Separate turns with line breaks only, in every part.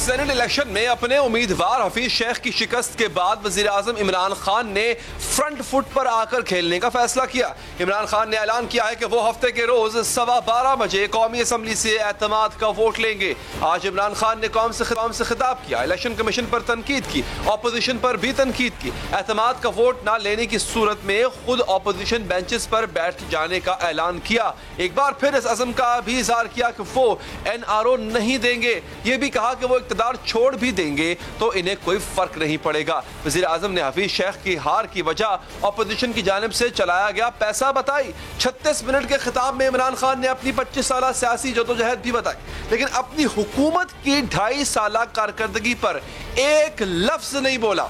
Saint election میں اپنے امیدوار حفیظ شیخ کی شکست کے بعد وزیر اعظم عمران خان نے فرنٹ فٹ پر آ کر کھیلنے کا فیصلہ کیا۔ عمران خان نے اعلان کیا ہے کہ وہ ہفتے کے روز 12:15 بجے قومی اسمبلی سے اعتماد کا ووٹ لیں گے۔ آج عمران خان نے قوم سے خطاب کیا، الیکشن کمیشن پر تنقید کی، اپوزیشن پر بھی تنقید کی۔ اعتماد کا ووٹ نہ لینے کی صورت میں خود اپوزیشن بینچز پر بیٹھ جانے کا اعلان کیا۔ ایک بار پھر اس عزم کا بھی اظہار کیا کہ وہ NRO نہیں دیں گے۔ یہ بھی کہا کہ وہ اقتدار چھوڑ بھی دیں گے تو انہیں کوئی فرق نہیں پڑے گا۔ وزیر اعظم نے حفیظ شیخ کی ہار کی وجہ اپوزیشن کی جانب سے چلایا گیا پیسہ بتائی۔ 36 منٹ کے خطاب میں عمران خان نے اپنی 25 سالہ سیاسی جدوجہد بھی بتائی، لیکن اپنی حکومت کی 2.5 سالہ کارکردگی پر ایک لفظ نہیں بولا۔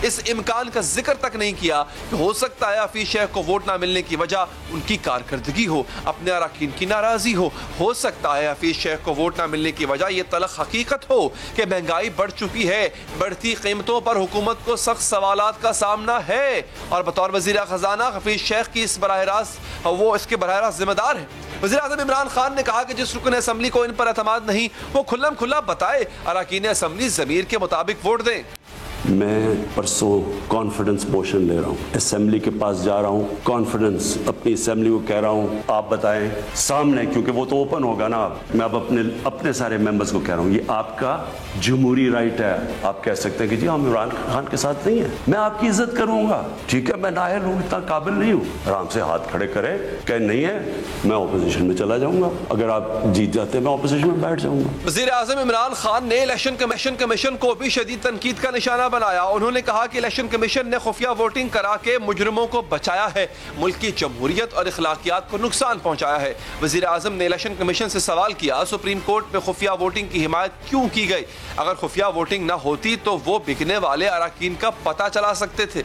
اس امکان کا ذکر تک نہیں کیا کہ ہو سکتا ہے حفیظ شیخ کو ووٹ نہ ملنے کی وجہ ان کی کارکردگی ہو، اپنے اراکین کی ناراضی ہو سکتا ہے حفیظ شیخ کو ووٹ نہ ملنے کی وجہ یہ تلخ حقیقت ہو کہ مہنگائی بڑھ چکی ہے، بڑھتی قیمتوں پر حکومت کو سخت سوالات کا سامنا ہے، اور بطور وزیر خزانہ حفیظ شیخ کی اس کے براہ راست ذمہ دار ہے۔ وزیر اعظم عمران خان نے کہا کہ جس رکن اسمبلی کو ان پر اعتماد نہیں وہ کھلم کھلا بتائے، اراکین اسمبلی ضمیر کے مطابق ووٹ دیں۔
میں پرسوں کانفیڈنس موشن لے رہا ہوں، اسمبلی کے پاس جا رہا ہوں، کانفیڈنس اپنی اسمبلی کو کہہ رہا ہوں آپ بتائیں سامنے، کیونکہ وہ تو اوپن ہوگا نا، میں اب اپنے سارے ممبرز کو کہہ رہا ہوں یہ آپ کا جمہوری رائٹ ہے، آپ کہہ سکتے ہیں کہ جی ہم عمران خان کے ساتھ نہیں ہیں، میں آپ کی عزت کروں گا، ٹھیک ہے میں نااہل ہوں، اتنا قابل نہیں ہوں، آرام سے ہاتھ کھڑے کریں کہ نہیں ہے میں اپوزیشن میں چلا جاؤں گا، اگر آپ جیت جاتے ہیں میں اپوزیشن میں بیٹھ جاؤں گا۔
وزیر اعظم عمران خان نے الیکشن کمیشن کو بھی شدید تنقید کا نشانہ بنایا۔ انہوں نے کہا کہ الیکشن کمیشن نے خفیہ ووٹنگ کرا کے مجرموں کو بچایا ہے، ملک کی جمہوریت اور اخلاقیات کو نقصان پہنچایا ہے۔ وزیر اعظم نے الیکشن کمیشن سے سوال کیا سپریم کورٹ میں خفیہ ووٹنگ کی حمایت کیوں کی گئی؟ اگر خفیہ ووٹنگ نہ ہوتی تو وہ بکنے والے اراکین کا پتہ چلا سکتے تھے۔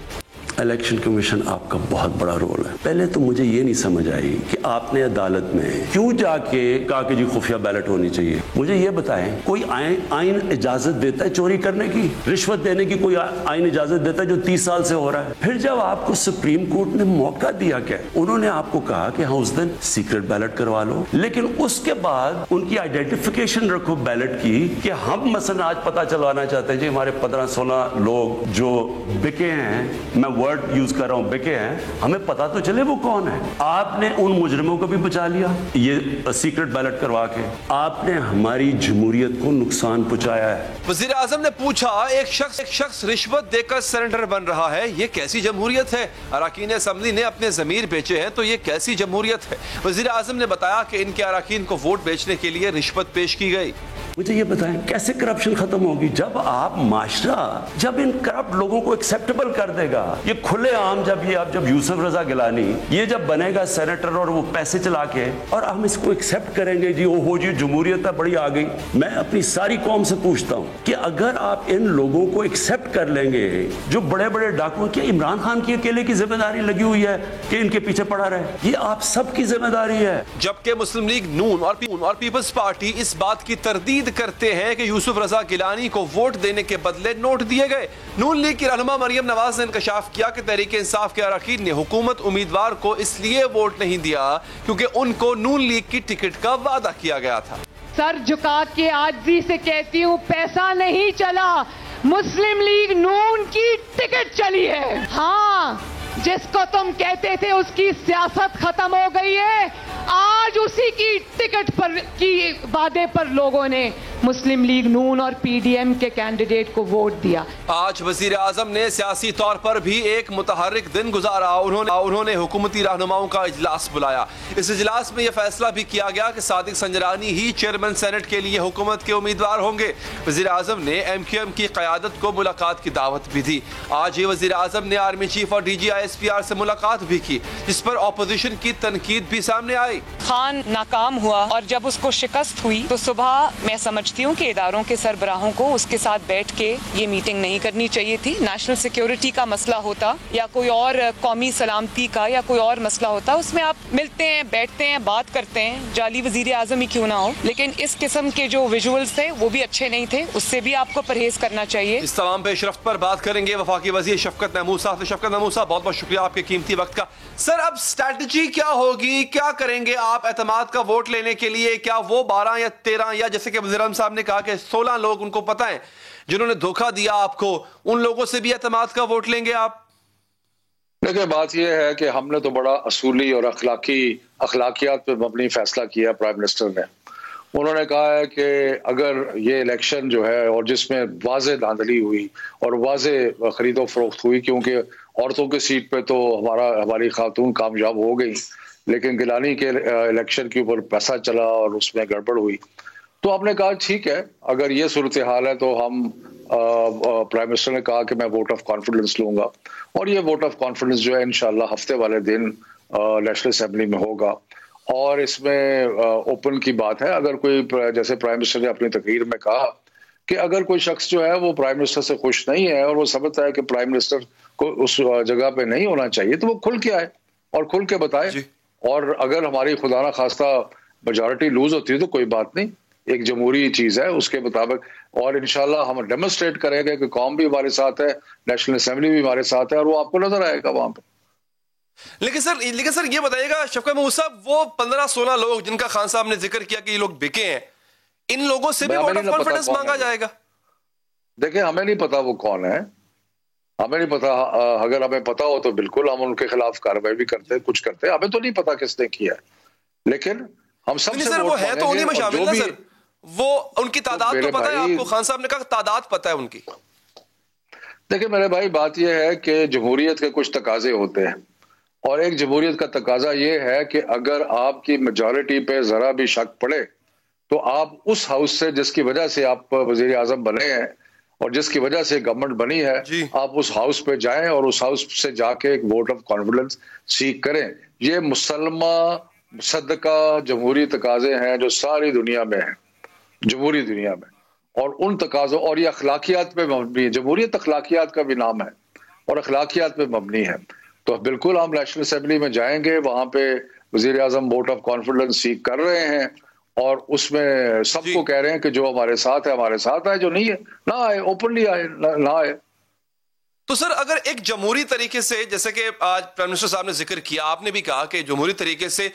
الیکشن کمیشن آپ کا بہت بڑا رول ہے۔ پہلے تو مجھے یہ نہیں سمجھ آئی کہ آپ نے عدالت میں کیوں جا کے کہا کہ جی خفیہ بیلٹ ہونی چاہیے۔ مجھے یہ بتائیں کوئی آئین اجازت دیتا ہے چوری کرنے کی، رشوت دینے کی کوئی آئین اجازت دیتا ہے جو 30 سال سے ہو رہا ہے؟ پھر جب آپ کو سپریم کورٹ نے موقع دیا کہ انہوں نے آپ کو کہا کہ ہاں اس دن سیکرٹ بیلٹ کروا لو، لیکن اس کے بعد ان کی آئیڈینٹیفیکیشن رکھو بیلٹ کی کہ ہم مثلا آج پتہ چلوانا چاہتے ہیں جی ہمارے 15-16 لوگ جو بکے ہیں، میں یوز کر رہا ہوں بکے ہیں، ہمیں پتا تو چلے وہ کون ہے۔ آپ نے ان مجرموں کو بھی بچا لیا یہ سیکرٹ بیلٹ کروا کے، آپ نے ہماری جمہوریت کو نقصان پہنچایا ہے۔
وزیر اعظم نے پوچھا ایک شخص رشوت دے کر سینیٹر بن رہا ہے، یہ کیسی جمہوریت ہے؟ اراکین اسمبلی نے اپنے ضمیر بیچے ہیں تو یہ کیسی جمہوریت ہے؟ وزیر اعظم نے بتایا کہ ان کے اراکین کو ووٹ بیچنے کے لیے رشوت پیش کی گئی۔
مجھے یہ بتائیں کیسے کرپشن ختم ہوگی؟ جب آپ معاشرہ جب ان کرپٹ لوگوں کو ایکسیپٹیبل کر دے گا، یہ کھلے عام جب یوسف رضا گیلانی یہ جب بنے گا سینیٹر اور وہ پیسے چلا کے اور ہم اس کو ایکسیپٹ کریں گے جی اوہو جی جمہوریت ہے بڑی آ گئی، میں اپنی ساری قوم سے پوچھتا ہوں کہ اگر آپ ان لوگوں کو ایکسیپٹ کر لیں گے جو بڑے بڑے ڈاکو، کیا عمران خان کی اکیلے کی ذمہ داری لگی ہوئی ہے کہ ان کے پیچھے پڑا رہے؟ یہ آپ سب کی ذمہ داری ہے۔
جبکہ مسلم لیگ نون اور پیپلز پارٹی اس بات کی تردید کرتے ہیں کہ یوسف رضا گیلانی کو ووٹ دینے کے بدلے نوٹ دیے گئے۔ نون لیگ کی رہنما مریم نواز نے انکشاف کیا کہ تحریک انصاف کے اراکین نے حکومت امیدوار کو اس لیے ووٹ نہیں دیا کیونکہ ان کو نون لیگ کی ٹکٹ کا وعدہ کیا گیا تھا۔
سر جھکا کے عاجزی سے کہتی ہوں پیسہ نہیں چلا، مسلم لیگ نون کی ٹکٹ چلی ہے۔ ہاں جس کو تم کہتے تھے اس کی سیاست ختم ہو گئی ہے، آج اسی کی ٹکٹ پر کی وعدے پر لوگوں نے مسلم لیگ نون اور پی ڈی ایم کے کینڈیڈیٹ کو ووٹ دیا۔
آج وزیر اعظم نے سیاسی طور پر بھی ایک متحرک دن گزارا۔ انہوں نے حکومتی رہنماؤں کا اجلاس بلایا۔ اس اجلاس میں یہ فیصلہ بھی کیا گیا کہ صادق سنجرانی ہی چیئرمین سینٹ کے لیے حکومت کے امیدوار ہوں گے۔ وزیر اعظم نے MQM کی قیادت کو ملاقات کی دعوت بھی دی۔ آج ہی وزیر اعظم نے آرمی چیف اور DG ISPR سے ملاقات بھی کی جس پر اپوزیشن کی تنقید بھی سامنے آئی۔
خان ناکام ہوا اور جب اس کو شکست ہوئی تو صبح میں سمجھتی ہوں کہ اداروں کے سربراہوں کو اس کے ساتھ بیٹھ کے یہ میٹنگ نہیں کرنی چاہیے تھی۔ نیشنل سیکیورٹی کا مسئلہ ہوتا یا کوئی اور قومی سلامتی کا یا کوئی اور مسئلہ ہوتا، اس میں آپ ملتے ہیں، بیٹھتے ہیں، بات کرتے ہیں، جعلی وزیر اعظم ہی کیوں نہ ہو، لیکن اس قسم کے جو ویژولز تھے وہ بھی اچھے نہیں تھے، اس سے بھی آپ کو پرہیز کرنا چاہیے۔
اس تمام پیش رفت پر بات کریں گے وفاقی وزیر شفقت محمود صاحب سے۔ شفقت محمود صاحب بہت بہت شکریہ آپ کے قیمتی وقت کا۔ سر اب اسٹریٹجی کیا ہوگی، کیا کریں جائیں گے آپ اعتماد کا ووٹ لینے کے لیے؟ کیا وہ 12 یا 13 یا جیسے کہ وزیر اعظم صاحب نے کہا کہ 16 لوگ ان کو پتہ ہے جنہوں نے دھوکہ دیا آپ کو، ان لوگوں سے بھی اعتماد کا ووٹ لیں گے آپ؟
دیکھیں بات یہ ہے کہ ہم نے تو بڑا اصولی اور اخلاقیات پہ مبنی فیصلہ کیا پرائم منسٹر نے. انہوں نے کہا ہے کہ اگر یہ الیکشن جو ہے اور جس میں واضح دھاندلی ہوئی اور واضح خرید و فروخت ہوئی، کیونکہ عورتوں کی سیٹ پہ تو ہماری خاتون کامیاب ہو گئی، لیکن گیلانی کے الیکشن کے اوپر پیسہ چلا اور اس میں گڑبڑ ہوئی، تو آپ نے کہا ٹھیک ہے اگر یہ صورتحال ہے تو ہم پرائم منسٹر نے کہا کہ میں ووٹ آف کانفیڈنس لوں گا، اور یہ ووٹ آف کانفیڈنس جو ہے انشاءاللہ ہفتے والے دن نیشنل اسمبلی میں ہوگا. اور اس میں اوپن کی بات ہے، اگر کوئی جیسے پرائم منسٹر نے اپنی تقریر میں کہا کہ اگر کوئی شخص جو ہے وہ پرائم منسٹر سے خوش نہیں ہے اور وہ سمجھتا ہے کہ پرائم منسٹر کو اس جگہ پہ نہیں ہونا چاہیے تو وہ کھل کے آئے اور کھل کے بتائے. اور اگر ہماری خدا نہ خواستہ میجورٹی لوز ہوتی ہے تو کوئی بات نہیں، ایک جمہوری چیز ہے اس کے مطابق، اور انشاءاللہ ہم ڈیمونسٹریٹ کریں گے کہ قوم بھی ہمارے ساتھ ہے، نیشنل اسمبلی بھی ہمارے ساتھ ہے، اور وہ آپ کو نظر آئے گا وہاں پہ.
لیکن سر یہ بتائیے گا شفقت محمود صاحب، وہ 15-16 لوگ جن کا خان صاحب نے ذکر کیا کہ یہ لوگ بکے ہیں، ان لوگوں سے بھی ووٹ آف کانفیڈنس مانگا جائے گا؟
دیکھیں ہمیں نہیں پتا وہ کون ہے، ہمیں نہیں پتا. اگر ہمیں پتا ہو تو بالکل ہم ان کے خلاف کارروائی بھی کرتے، کچھ کرتے. ہمیں تو نہیں پتا کس نے کیا ہے، لیکن ہم سب سے
وہ ہے تو انہی میں شامل نا سر، وہ ان کی تعداد تو پتا ہے آپ کو، خان صاحب نے کہا تعداد پتا ہے ان کی.
دیکھیں میرے بھائی بات یہ ہے کہ جمہوریت کے کچھ تقاضے ہوتے ہیں، اور ایک جمہوریت کا تقاضا یہ ہے کہ اگر آپ کی میجورٹی پہ ذرا بھی شک پڑے تو آپ اس ہاؤس سے جس کی وجہ سے آپ وزیر اعظم بنے ہیں اور جس کی وجہ سے گورنمنٹ بنی ہے، آپ اس ہاؤس پہ جائیں اور اس ہاؤس سے جا کے ایک ووٹ آف کانفیڈنس سیکھ کریں. یہ مسلمہ مصدقہ جمہوری تقاضے ہیں جو ساری دنیا میں ہیں، جمہوری دنیا میں، اور ان تقاضوں اور یہ اخلاقیات پہ مبنی ہے. جمہوریت اخلاقیات کا بھی نام ہے اور اخلاقیات پہ مبنی ہے. تو بالکل ہم نیشنل اسمبلی میں جائیں گے، وہاں پہ وزیر اعظم ووٹ آف کانفیڈنس سیکھ کر رہے ہیں اور اس میں سب کو کہہ رہے ہیں کہ جو ہمارے ساتھ ہے ہمارے ساتھ آئے، جو نہیں ہے نہ آئے، اوپنلی آئے نہ آئے.
تو سر اگر ایک جمہوری طریقے سے، جیسے کہ آج پرائم منسٹر صاحب نے ذکر کیا، آپ نے بھی کہا کہ جمہوری طریقے سے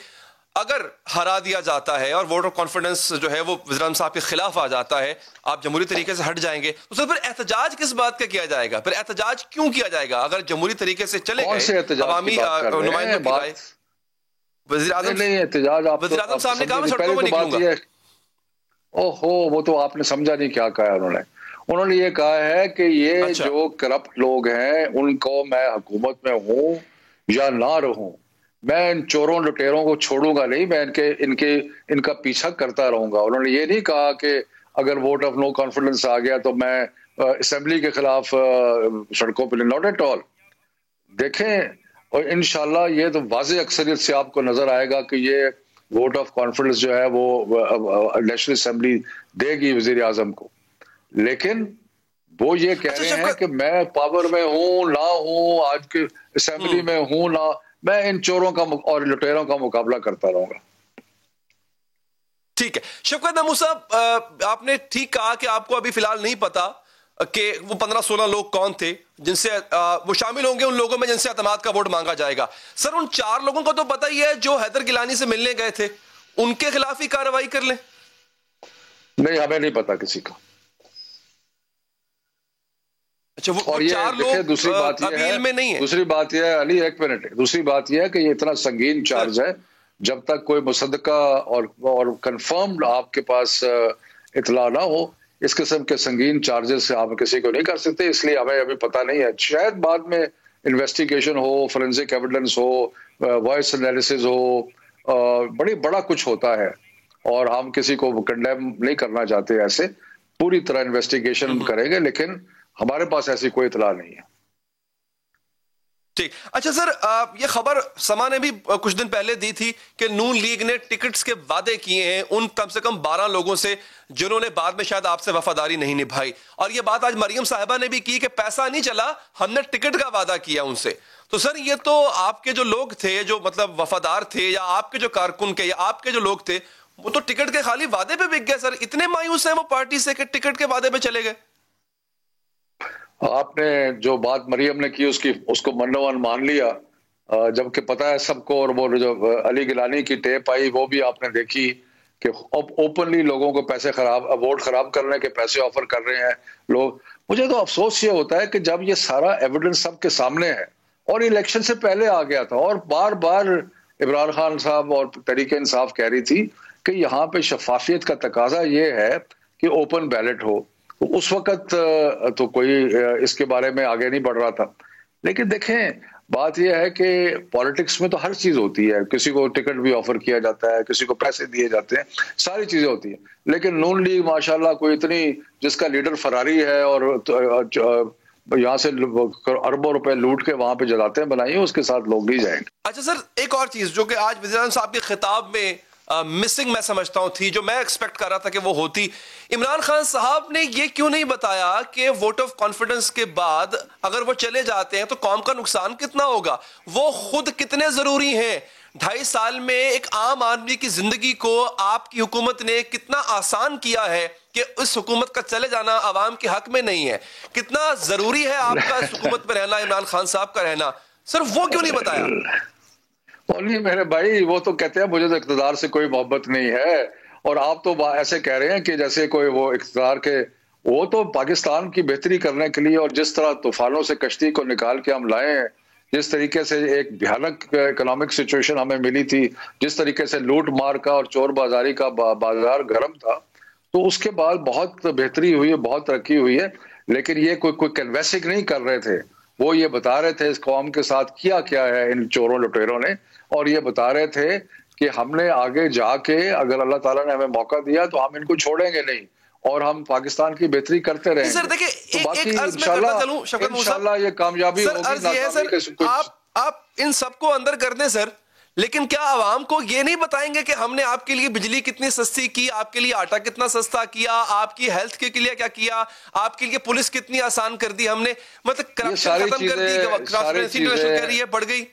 اگر ہرا دیا جاتا ہے اور ووٹ آف کانفیڈنس جو ہے وہ وزیر اعظم صاحب کے خلاف آ جاتا ہے، آپ جمہوری طریقے سے ہٹ جائیں گے، تو سر پھر احتجاج کس بات کا کیا جائے گا؟ پھر احتجاج کیوں کیا جائے گا اگر جمہوری طریقے سے چلے گئے عوامی نمائندوں کی رائے؟ وزیر اعظم صاحب نے کہا میں سڑکوں میں نکلوں گا.
وہ تو آپ نے سمجھا نہیں کیا کہا انہوں نے یہ کہا ہے کہ یہ جو کرپٹ لوگ ہیں ان کو میں حکومت میں ہوں یا نہ رہوں، میں ان چوروں لٹیروں کو چھوڑوں گا نہیں، میں ان کا پیچھا کرتا رہوں گا. انہوں نے یہ نہیں کہا کہ اگر ووٹ آف نو کانفیڈنس آ گیا تو میں اسمبلی کے خلاف سڑکوں پہ، ناٹ ایٹ آل. دیکھیں اور انشاءاللہ یہ تو واضح اکثریت سے آپ کو نظر آئے گا کہ یہ ووٹ آف کانفیڈنس جو ہے وہ نیشنل اسمبلی دے گی وزیر اعظم کو. لیکن وہ یہ کہہ رہے ہیں کہ میں پاور میں ہوں نہ ہوں، آج کے اسمبلی میں ہوں نہ، میں ان چوروں کا اور لٹیروں کا مقابلہ کرتا رہوں گا.
ٹھیک ہے شفقت محمود صاحب، آپ نے ٹھیک کہا کہ آپ کو ابھی فی الحال نہیں پتا کہ وہ 15-16 لوگ کون تھے جن سے وہ شامل ہوں گے ان لوگوں میں جن سے اعتماد کا ووٹ مانگا جائے گا. سر ان 4 لوگوں کو تو پتہ ہی ہے جو حیدر گیلانی سے ملنے گئے تھے، ان کے خلاف ہی کارروائی کر لیں؟
نہیں ہمیں نہیں پتا کسی کا.
اچھا
اور یہ دیکھیں دوسری بات یہ ہے علی ایک منٹ، دوسری بات یہ ہے کہ یہ اتنا سنگین چارج ہے، جب تک کوئی مصدقہ اور کنفرمڈ آپ کے پاس اطلاع نہ ہو، اس قسم کے سنگین چارجز سے آپ کسی کو نہیں کر سکتے. اس لیے ہمیں ابھی پتہ نہیں ہے، شاید بعد میں انویسٹیگیشن ہو، فورینسک ایویڈنس ہو، وائس انالیسز ہو، بڑا کچھ ہوتا ہے اور ہم کسی کو کنڈیم نہیں کرنا چاہتے. ایسے پوری طرح انویسٹیگیشن کریں گے، لیکن ہمارے پاس ایسی کوئی اطلاع نہیں ہے.
ٹھیک. اچھا سر، یہ خبر سما نے بھی کچھ دن پہلے دی تھی کہ نون لیگ نے ٹکٹس کے وعدے کیے ہیں ان کم سے کم 12 لوگوں سے جنہوں نے بعد میں شاید آپ سے وفاداری نہیں نبھائی، اور یہ بات آج مریم صاحبہ نے بھی کی کہ پیسہ نہیں چلا، ہم نے ٹکٹ کا وعدہ کیا ان سے. تو سر یہ تو آپ کے جو لوگ تھے، جو مطلب وفادار تھے، یا آپ کے جو کارکن کے، یا آپ کے جو لوگ تھے، وہ تو ٹکٹ کے خالی وعدے پہ بک گئے. سر اتنے مایوس ہیں وہ پارٹی سے کہ ٹکٹ کے وعدے پہ چلے گئے.
آپ نے جو بات مریم نے کی اس کو من مان لیا جبکہ پتہ ہے سب کو. اور وہ جو علی گیلانی کی ٹیپ آئی وہ بھی آپ نے دیکھی کہ اوپنلی لوگوں کو پیسے ووٹ خراب کرنے کے پیسے آفر کر رہے ہیں لوگ. مجھے تو افسوس یہ ہوتا ہے کہ جب یہ سارا ایویڈنس سب کے سامنے ہے اور الیکشن سے پہلے آ گیا تھا اور بار بار عمران خان صاحب اور تحریک انصاف کہہ رہی تھی کہ یہاں پہ شفافیت کا تقاضا یہ ہے کہ اوپن بیلٹ ہو. اس وقت تو کوئی اس کے بارے میں آگے نہیں بڑھ رہا تھا. لیکن دیکھیں بات یہ ہے کہ پالیٹکس میں تو ہر چیز ہوتی ہے. کسی کو ٹکٹ بھی آفر کیا جاتا ہے, کسی کو پیسے دیے جاتے ہیں, ساری چیزیں ہوتی ہیں. لیکن نون لیگ ماشاءاللہ کوئی اتنی جس کا لیڈر فراری ہے اور یہاں سے اربوں روپے لوٹ کے وہاں پہ جلاتے ہیں بنائیے, اس کے ساتھ لوگ بھی جائیں گے.
اچھا سر, ایک اور چیز جو کہ آج وزیر اعظم صاحب کے خطاب میں مسنگ میں سمجھتا ہوں تھی, جو میں ایکسپیکٹ کر رہا تھا کہ وہ ہوتی, عمران خان صاحب نے یہ کیوں نہیں بتایا کہ ووٹ آف کانفیڈنس کے بعد اگر وہ چلے جاتے ہیں تو قوم کا نقصان کتنا ہوگا, وہ خود کتنے ضروری ہیں. 2.5 سال میں ایک عام آدمی کی زندگی کو آپ کی حکومت نے کتنا آسان کیا ہے کہ اس حکومت کا چلے جانا عوام کے حق میں نہیں ہے. کتنا ضروری ہے آپ کا اس حکومت میں رہنا, عمران خان صاحب کا رہنا, سر وہ کیوں نہیں بتایا؟
نہیں میرے بھائی, وہ تو کہتے ہیں مجھے تو اقتدار سے کوئی محبت نہیں ہے, اور آپ تو ایسے کہہ رہے ہیں کہ جیسے کوئی وہ اقتدار کے, وہ تو پاکستان کی بہتری کرنے کے لیے, اور جس طرح طوفانوں سے کشتی کو نکال کے ہم لائے ہیں, جس طریقے سے ایک بھیانک اکنامک سچویشن ہمیں ملی تھی, جس طریقے سے لوٹ مار کا اور چور بازاری کا بازار گرم تھا, تو اس کے بعد بہت بہتری ہوئی ہے, بہت ترقی ہوئی ہے. لیکن یہ کوئی کنویسنگ نہیں کر رہے تھے, وہ یہ بتا رہے تھے اس قوم کے ساتھ کیا کیا ہے ان چوروں لٹیروں نے, اور یہ بتا رہے تھے کہ ہم نے آگے جا کے اگر اللہ تعالیٰ نے ہمیں موقع دیا تو ہم ان کو چھوڑیں گے نہیں, اور ہم پاکستان کی بہتری کرتے رہیں گے. تو باقی انشاءاللہ یہ کامیابی ہوگی.
آپ ان سب کو اندر کر دیں سر, لیکن کیا عوام کو یہ نہیں بتائیں گے کہ ہم نے آپ کے لیے بجلی کتنی سستی کی, آپ کے لیے آٹا کتنا سستا کیا, آپ کی ہیلتھ کے لیے کیا کیا, آپ کے لیے پولیس کتنی آسان کر دی ہم نے, مطلب کرپشن ختم کر دی, ٹرانسپیرنسی کہہ رہی ہے بڑھ گئی.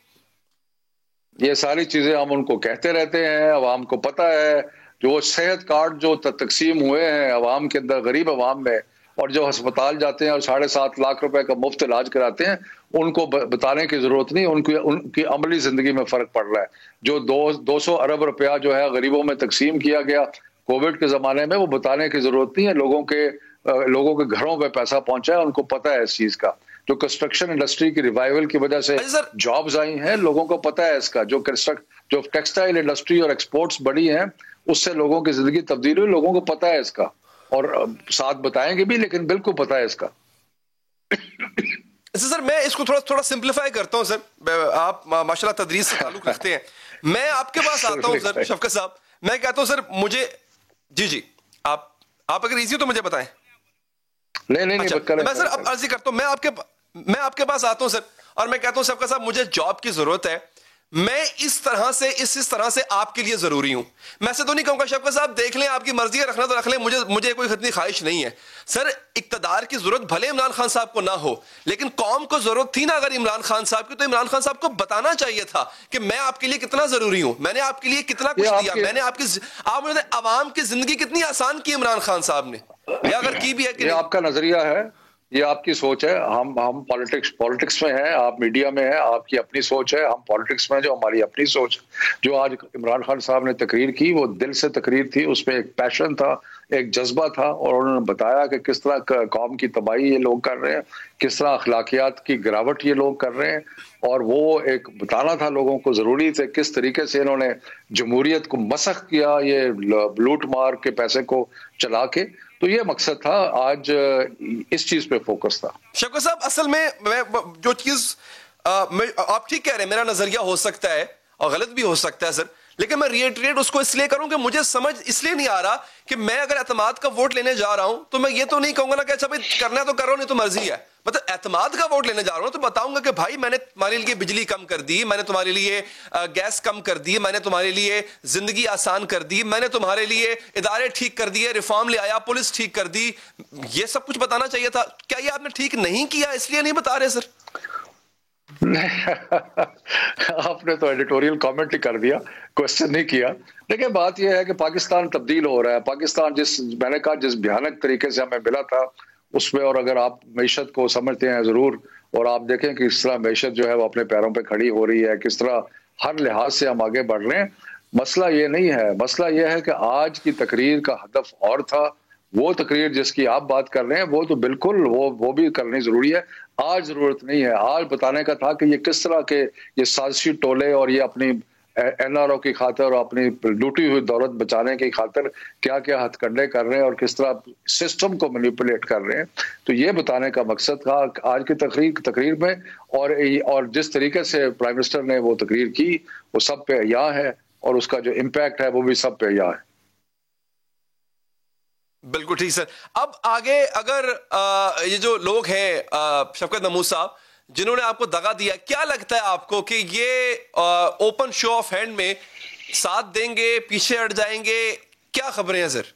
یہ ساری چیزیں ہم ان کو کہتے رہتے ہیں, عوام کو پتہ ہے. جو صحت کارڈ جو تقسیم ہوئے ہیں عوام کے اندر, غریب عوام میں, اور جو ہسپتال جاتے ہیں اور 7.5 لاکھ روپے کا مفت علاج کراتے ہیں, ان کو بتانے کی ضرورت نہیں, ان کی عملی زندگی میں فرق پڑ رہا ہے. جو 200 ارب روپیہ جو ہے غریبوں میں تقسیم کیا گیا کووڈ کے زمانے میں, وہ بتانے کی ضرورت نہیں ہے. لوگوں کے گھروں پہ پیسہ پہنچا ہے, ان کو پتہ ہے اس چیز کا. جو کنسٹرکشن انڈسٹری کی ریوائیول کی وجہ سے جابز آئی ہیں, لوگوں کو پتہ ہے اس کا. جو ٹیکسٹائل انڈسٹری اور ایکسپورٹس بڑی ہیں, اس سے لوگوں کی زندگی تبدیل ہوئی, لوگوں کو پتہ ہے اس کا, اور ساتھ بتائیں گے بھی, لیکن بالکل پتہ ہے اس کا.
سر میں اس کو تھوڑا سمپلیفائی کرتا ہوں سر, آپ ماشاءاللہ تدریس سے تعلق رکھتے ہیں. میں آپ کے پاس آتا ہوں سر شفقت صاحب, میں کہتا ہوں سر مجھے جی آپ اگر ایزی ہو تو مجھے بتائیں.
نہیں
میں سر اب عرضی کرتا ہوں, میں آپ کے پاس آتا ہوں سر, اور میں کہتا ہوں شفقت صاحب مجھے جاب کی ضرورت ہے, میں اس طرح سے آپ کے لیے ضروری ہوں. میں سے تو نہیں کہوں گا شفقت صاحب دیکھ لیں, آپ کی مرضی ہے رکھنا تو رکھ لیں, مجھے کوئی اتنی خواہش نہیں ہے. سر اقتدار کی ضرورت بھلے عمران خان صاحب کو نہ ہو, لیکن قوم کو ضرورت تھی نا اگر عمران خان صاحب کی, تو عمران خان صاحب کو بتانا چاہیے تھا کہ میں آپ کے لیے کتنا ضروری ہوں, میں نے آپ کے لیے کتنا کچھ دیا, میں نے آپ نے عوام کی زندگی کتنی آسان کی عمران خان صاحب نے, یا اگر کی بھی ہے کہ
آپ کا نظریہ ہے, یہ آپ کی سوچ ہے. ہم پالیٹکس میں ہیں, آپ میڈیا میں ہیں, آپ کی اپنی سوچ ہے. ہم پالیٹکس میں جو ہماری اپنی سوچ. جو آج عمران خان صاحب نے تقریر کی وہ دل سے تقریر تھی, اس میں ایک پیشن تھا, ایک جذبہ تھا, اور انہوں نے بتایا کہ کس طرح قوم کی تباہی یہ لوگ کر رہے ہیں, کس طرح اخلاقیات کی گراوٹ یہ لوگ کر رہے ہیں, اور وہ ایک بتانا تھا لوگوں کو ضروری تھے کس طریقے سے انہوں نے جمہوریت کو مسخ کیا یہ لوٹ مار کے پیسے کو چلا کے. تو یہ مقصد تھا, آج اس چیز پہ فوکس تھا.
شفقت صاحب اصل میں جو چیز آپ ٹھیک کہہ رہے ہیں, میرا نظریہ ہو سکتا ہے اور غلط بھی ہو سکتا ہے سر, لیکن میں ریٹریٹ اس کو اس لیے کروں کہ مجھے سمجھ اس لیے نہیں آ رہا کہ میں اگر اعتماد کا ووٹ لینے جا رہا ہوں تو میں یہ تو نہیں کہوں گا نا کہ اچھا بھائی کرنا تو کرو, نہیں تو مرضی ہے. مطلب اعتماد کا ووٹ لینے جا رہا ہوں تو بتاؤں گا کہ بھائی میں نے تمہارے لیے بجلی کم کر دی, میں نے تمہارے لیے گیس کم کر دی, میں نے تمہارے لیے زندگی آسان کر دی, میں نے تمہارے لیے ادارے ٹھیک کر دیے, ریفارم لے آیا, پولیس ٹھیک کر دی. یہ سب کچھ بتانا چاہیے تھا. کیا یہ آپ نے ٹھیک نہیں کیا اس لیے نہیں بتا رہے سر؟
آپ نے تو ایڈیٹوریل کامنٹ ہی کر دیا, کوشچن نہیں کیا. دیکھیں بات یہ ہے کہ پاکستان تبدیل ہو رہا ہے. پاکستان میں نے کہا جس بھیانک طریقے سے ہمیں ملا تھا اس میں, اور اگر آپ معیشت کو سمجھتے ہیں ضرور اور آپ دیکھیں کہ کس طرح معیشت جو ہے وہ اپنے پیروں پہ کھڑی ہو رہی ہے, کس طرح ہر لحاظ سے ہم آگے بڑھ رہے ہیں. مسئلہ یہ نہیں ہے, مسئلہ یہ ہے کہ آج کی تقریر کا ہدف اور تھا. وہ تقریر جس کی آپ بات کر رہے ہیں وہ تو بالکل وہ بھی کرنی ضروری ہے. آج ضرورت نہیں ہے. آج بتانے کا تھا کہ یہ کس طرح کے یہ سازشی ٹولے اور یہ اپنی این آر او کی خاطر اور اپنی لوٹی ہوئی دولت بچانے کی خاطر کیا کیا ہتھ کنڈے کر رہے ہیں اور کس طرح سسٹم کو مینیپولیٹ کر رہے ہیں. تو یہ بتانے کا مقصد تھا آج کی تقریر میں. اور جس طریقے سے پرائم منسٹر نے وہ تقریر کی وہ سب پہ عیاں ہے, اور اس کا جو امپیکٹ ہے وہ بھی سب پہ عیاں ہے.
بالکل ٹھیک سر. اب آگے اگر یہ جو لوگ ہیں شفقت محمود صاحب جنہوں نے آپ کو دغا دیا, کیا لگتا ہے آپ کو کہ یہ اوپن شو آف ہینڈ میں ساتھ دیں گے, پیچھے ہٹ جائیں گے, کیا خبریں ہیں سر؟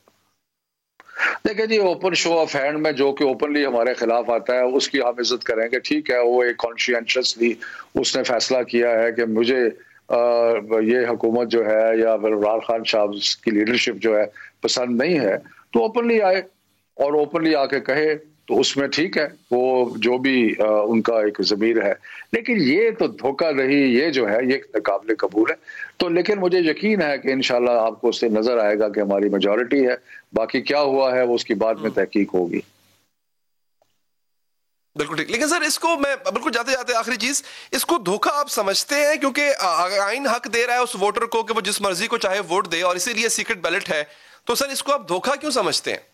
دیکھیں جی, اوپن شو آف ہینڈ میں جو کہ اوپنلی ہمارے خلاف آتا ہے اس کی ہم عزت کریں گے. ٹھیک ہے, وہ ایک کانشینشسلی اس نے فیصلہ کیا ہے کہ مجھے یہ حکومت جو ہے یا عمران خان صاحب کی لیڈرشپ جو ہے پسند نہیں ہے, تو اوپنلی آئے اور اوپنلی آ کے کہے تو اس میں ٹھیک ہے, وہ جو بھی ان کا ایک ضمیر ہے. لیکن یہ تو دھوکہ رہی, یہ جو ہے یہ قابل قبول ہے. تو لیکن مجھے یقین ہے کہ انشاءاللہ آپ کو اس سے نظر آئے گا کہ ہماری میجورٹی ہے. باقی کیا ہوا ہے وہ اس کی بعد میں تحقیق ہوگی.
بالکل ٹھیک. لیکن سر اس کو میں بالکل جاتے جاتے آخری چیز, اس کو دھوکہ آپ سمجھتے ہیں کیونکہ آئین حق دے رہا ہے اس ووٹر کو کہ وہ جس مرضی کو چاہے ووٹ دے, اور اسی لیے سیکرٹ بیلٹ ہے, تو سر اس کو آپ دھوکہ کیوں سمجھتے ہیں؟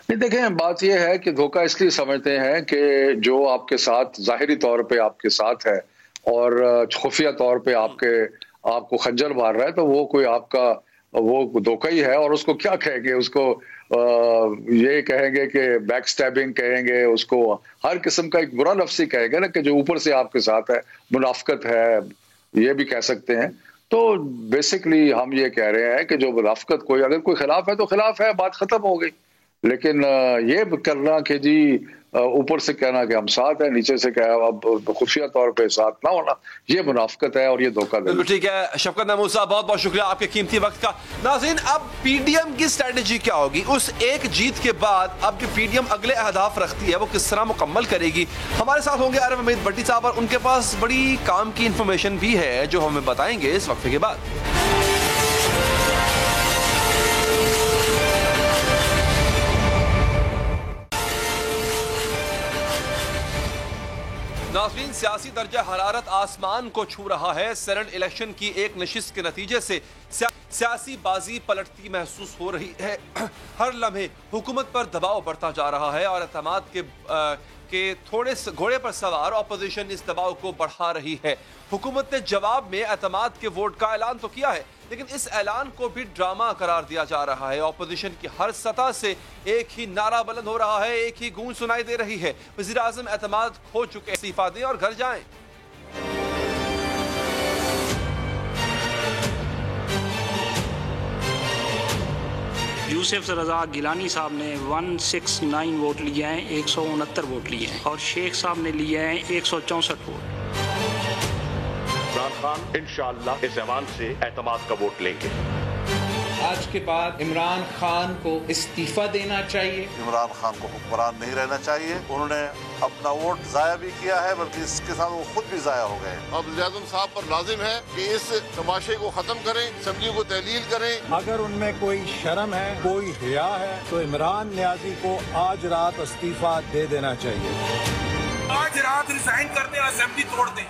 نہیں دیکھیں, بات یہ ہے کہ دھوکہ اس لیے سمجھتے ہیں کہ جو آپ کے ساتھ ظاہری طور پہ آپ کے ساتھ ہے اور خفیہ طور پہ آپ کو خنجر مار رہا ہے, تو وہ کوئی آپ کا وہ دھوکہ ہی ہے. اور اس کو کیا کہیں گے, اس کو یہ کہیں گے کہ بیک سٹیبنگ کہیں گے, اس کو ہر قسم کا ایک برا لفظ ہی کہیں گے نا, کہ جو اوپر سے آپ کے ساتھ ہے, منافقت ہے, یہ بھی کہہ سکتے ہیں. تو بیسکلی ہم یہ کہہ رہے ہیں کہ جو منافقت کوئی اگر کوئی خلاف ہے تو خلاف ہے, بات ختم ہو گئی. لیکن یہ کرنا کہ جی اوپر سے کہنا کہ ہم ساتھ ہیں, نیچے سے کہا اب خفیہ طور پہ ساتھ نہ ہونا, یہ منافقت ہے اور یہ دھوکہ دے.
ٹھیک ہے شفقت محمود صاحب, بہت بہت شکریہ آپ کے قیمتی وقت کا. ناظرین, اب پی ڈی ایم کی اسٹریٹجی کیا ہوگی؟ اس ایک جیت کے بعد اب جو پی ڈی ایم اگلے اہداف رکھتی ہے وہ کس طرح مکمل کرے گی؟ ہمارے ساتھ ہوں گے عارف حمید بھٹی صاحب, اور ان کے پاس بڑی کام کی انفارمیشن بھی ہے جو ہمیں بتائیں گے اس وقفے کے بعد. ناظرین, سیاسی درجہ حرارت آسمان کو چھو رہا ہے. سینٹ الیکشن کی ایک نشست کے نتیجے سے سیاسی بازی پلٹتی محسوس ہو رہی ہے. ہر لمحے حکومت پر دباؤ بڑھتا جا رہا ہے اور اعتماد کے تھوڑے گھوڑے پر سوار اپوزیشن اس دباؤ کو بڑھا رہی ہے. حکومت نے جواب میں اعتماد کے ووٹ کا اعلان تو کیا ہے, لیکن اس اعلان کو بھی ڈرامہ قرار دیا جا رہا ہے. اپوزیشن کی ہر سطح سے ایک ہی نعرہ بلند ہو رہا ہے, ایک ہی گونج سنائی دے رہی ہے, وزیر اعظم اعتماد کھو چکے, استعفیٰ دیں اور گھر جائیں.
یوسف رضا گیلانی صاحب نے 169 ووٹ لیے ہیں, 169 ووٹ لیے ہیں, اور شیخ صاحب نے لیے ہیں 164 ووٹ.
عمران خان انشاءاللہ اس ایوان سے اعتماد کا ووٹ لیں گے.
آج کے بعد عمران خان کو استعفیٰ دینا چاہیے.
عمران خان کو حکمران نہیں رہنا چاہیے. انہوں نے اپنا ووٹ ضائع بھی کیا ہے, بلکہ اس کے ساتھ وہ خود بھی ضائع ہو گئے.
اب وزیر اعظم صاحب پر لازم ہے کہ اس تماشے کو ختم کریں, اسمبلی کو تحلیل کریں.
اگر ان میں کوئی شرم ہے, کوئی حیا ہے, تو عمران نیازی کو آج رات استعفیٰ دے دینا چاہیے.
آج رات ریزائن کر دیں, اسمبلی توڑ دیں.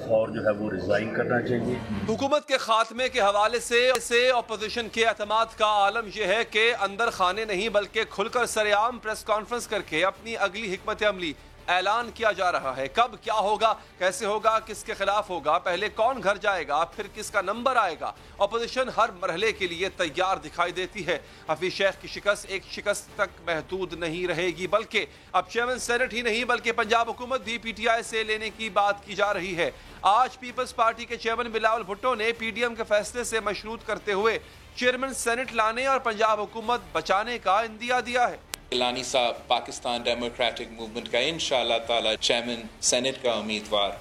اور جو ہے وہ ریزائن کرنا چاہیے.
حکومت کے خاتمے کے حوالے سے اپوزیشن کے اعتماد کا عالم یہ ہے کہ اندر خانے نہیں بلکہ کھل کر سر عام پریس کانفرنس کر کے اپنی اگلی حکمت عملی اعلان کیا جا رہا ہے. کب کیا ہوگا, کیسے ہوگا, کس کے خلاف ہوگا, پہلے کون گھر جائے گا, پھر کس کا نمبر آئے گا. اپوزیشن ہر مرحلے کے لیے تیار دکھائی دیتی ہے. حفیظ شیخ کی شکست ایک شکست تک محدود نہیں رہے گی, بلکہ اب چیئرمین سینٹ ہی نہیں بلکہ پنجاب حکومت بھی پی ٹی آئی سے لینے کی بات کی جا رہی ہے. آج پیپلز پارٹی کے چیئرمین بلاول بھٹو نے پی ڈی ایم کے فیصلے سے مشروط کرتے ہوئے چیئرمین سینٹ لانے اور پنجاب حکومت بچانے کا اندیا دیا ہے.
گیلانی صاحب پاکستان ڈیموکریٹک موومنٹ کا انشاءاللہ تعالی چیئرمین سینٹ کا امیدوار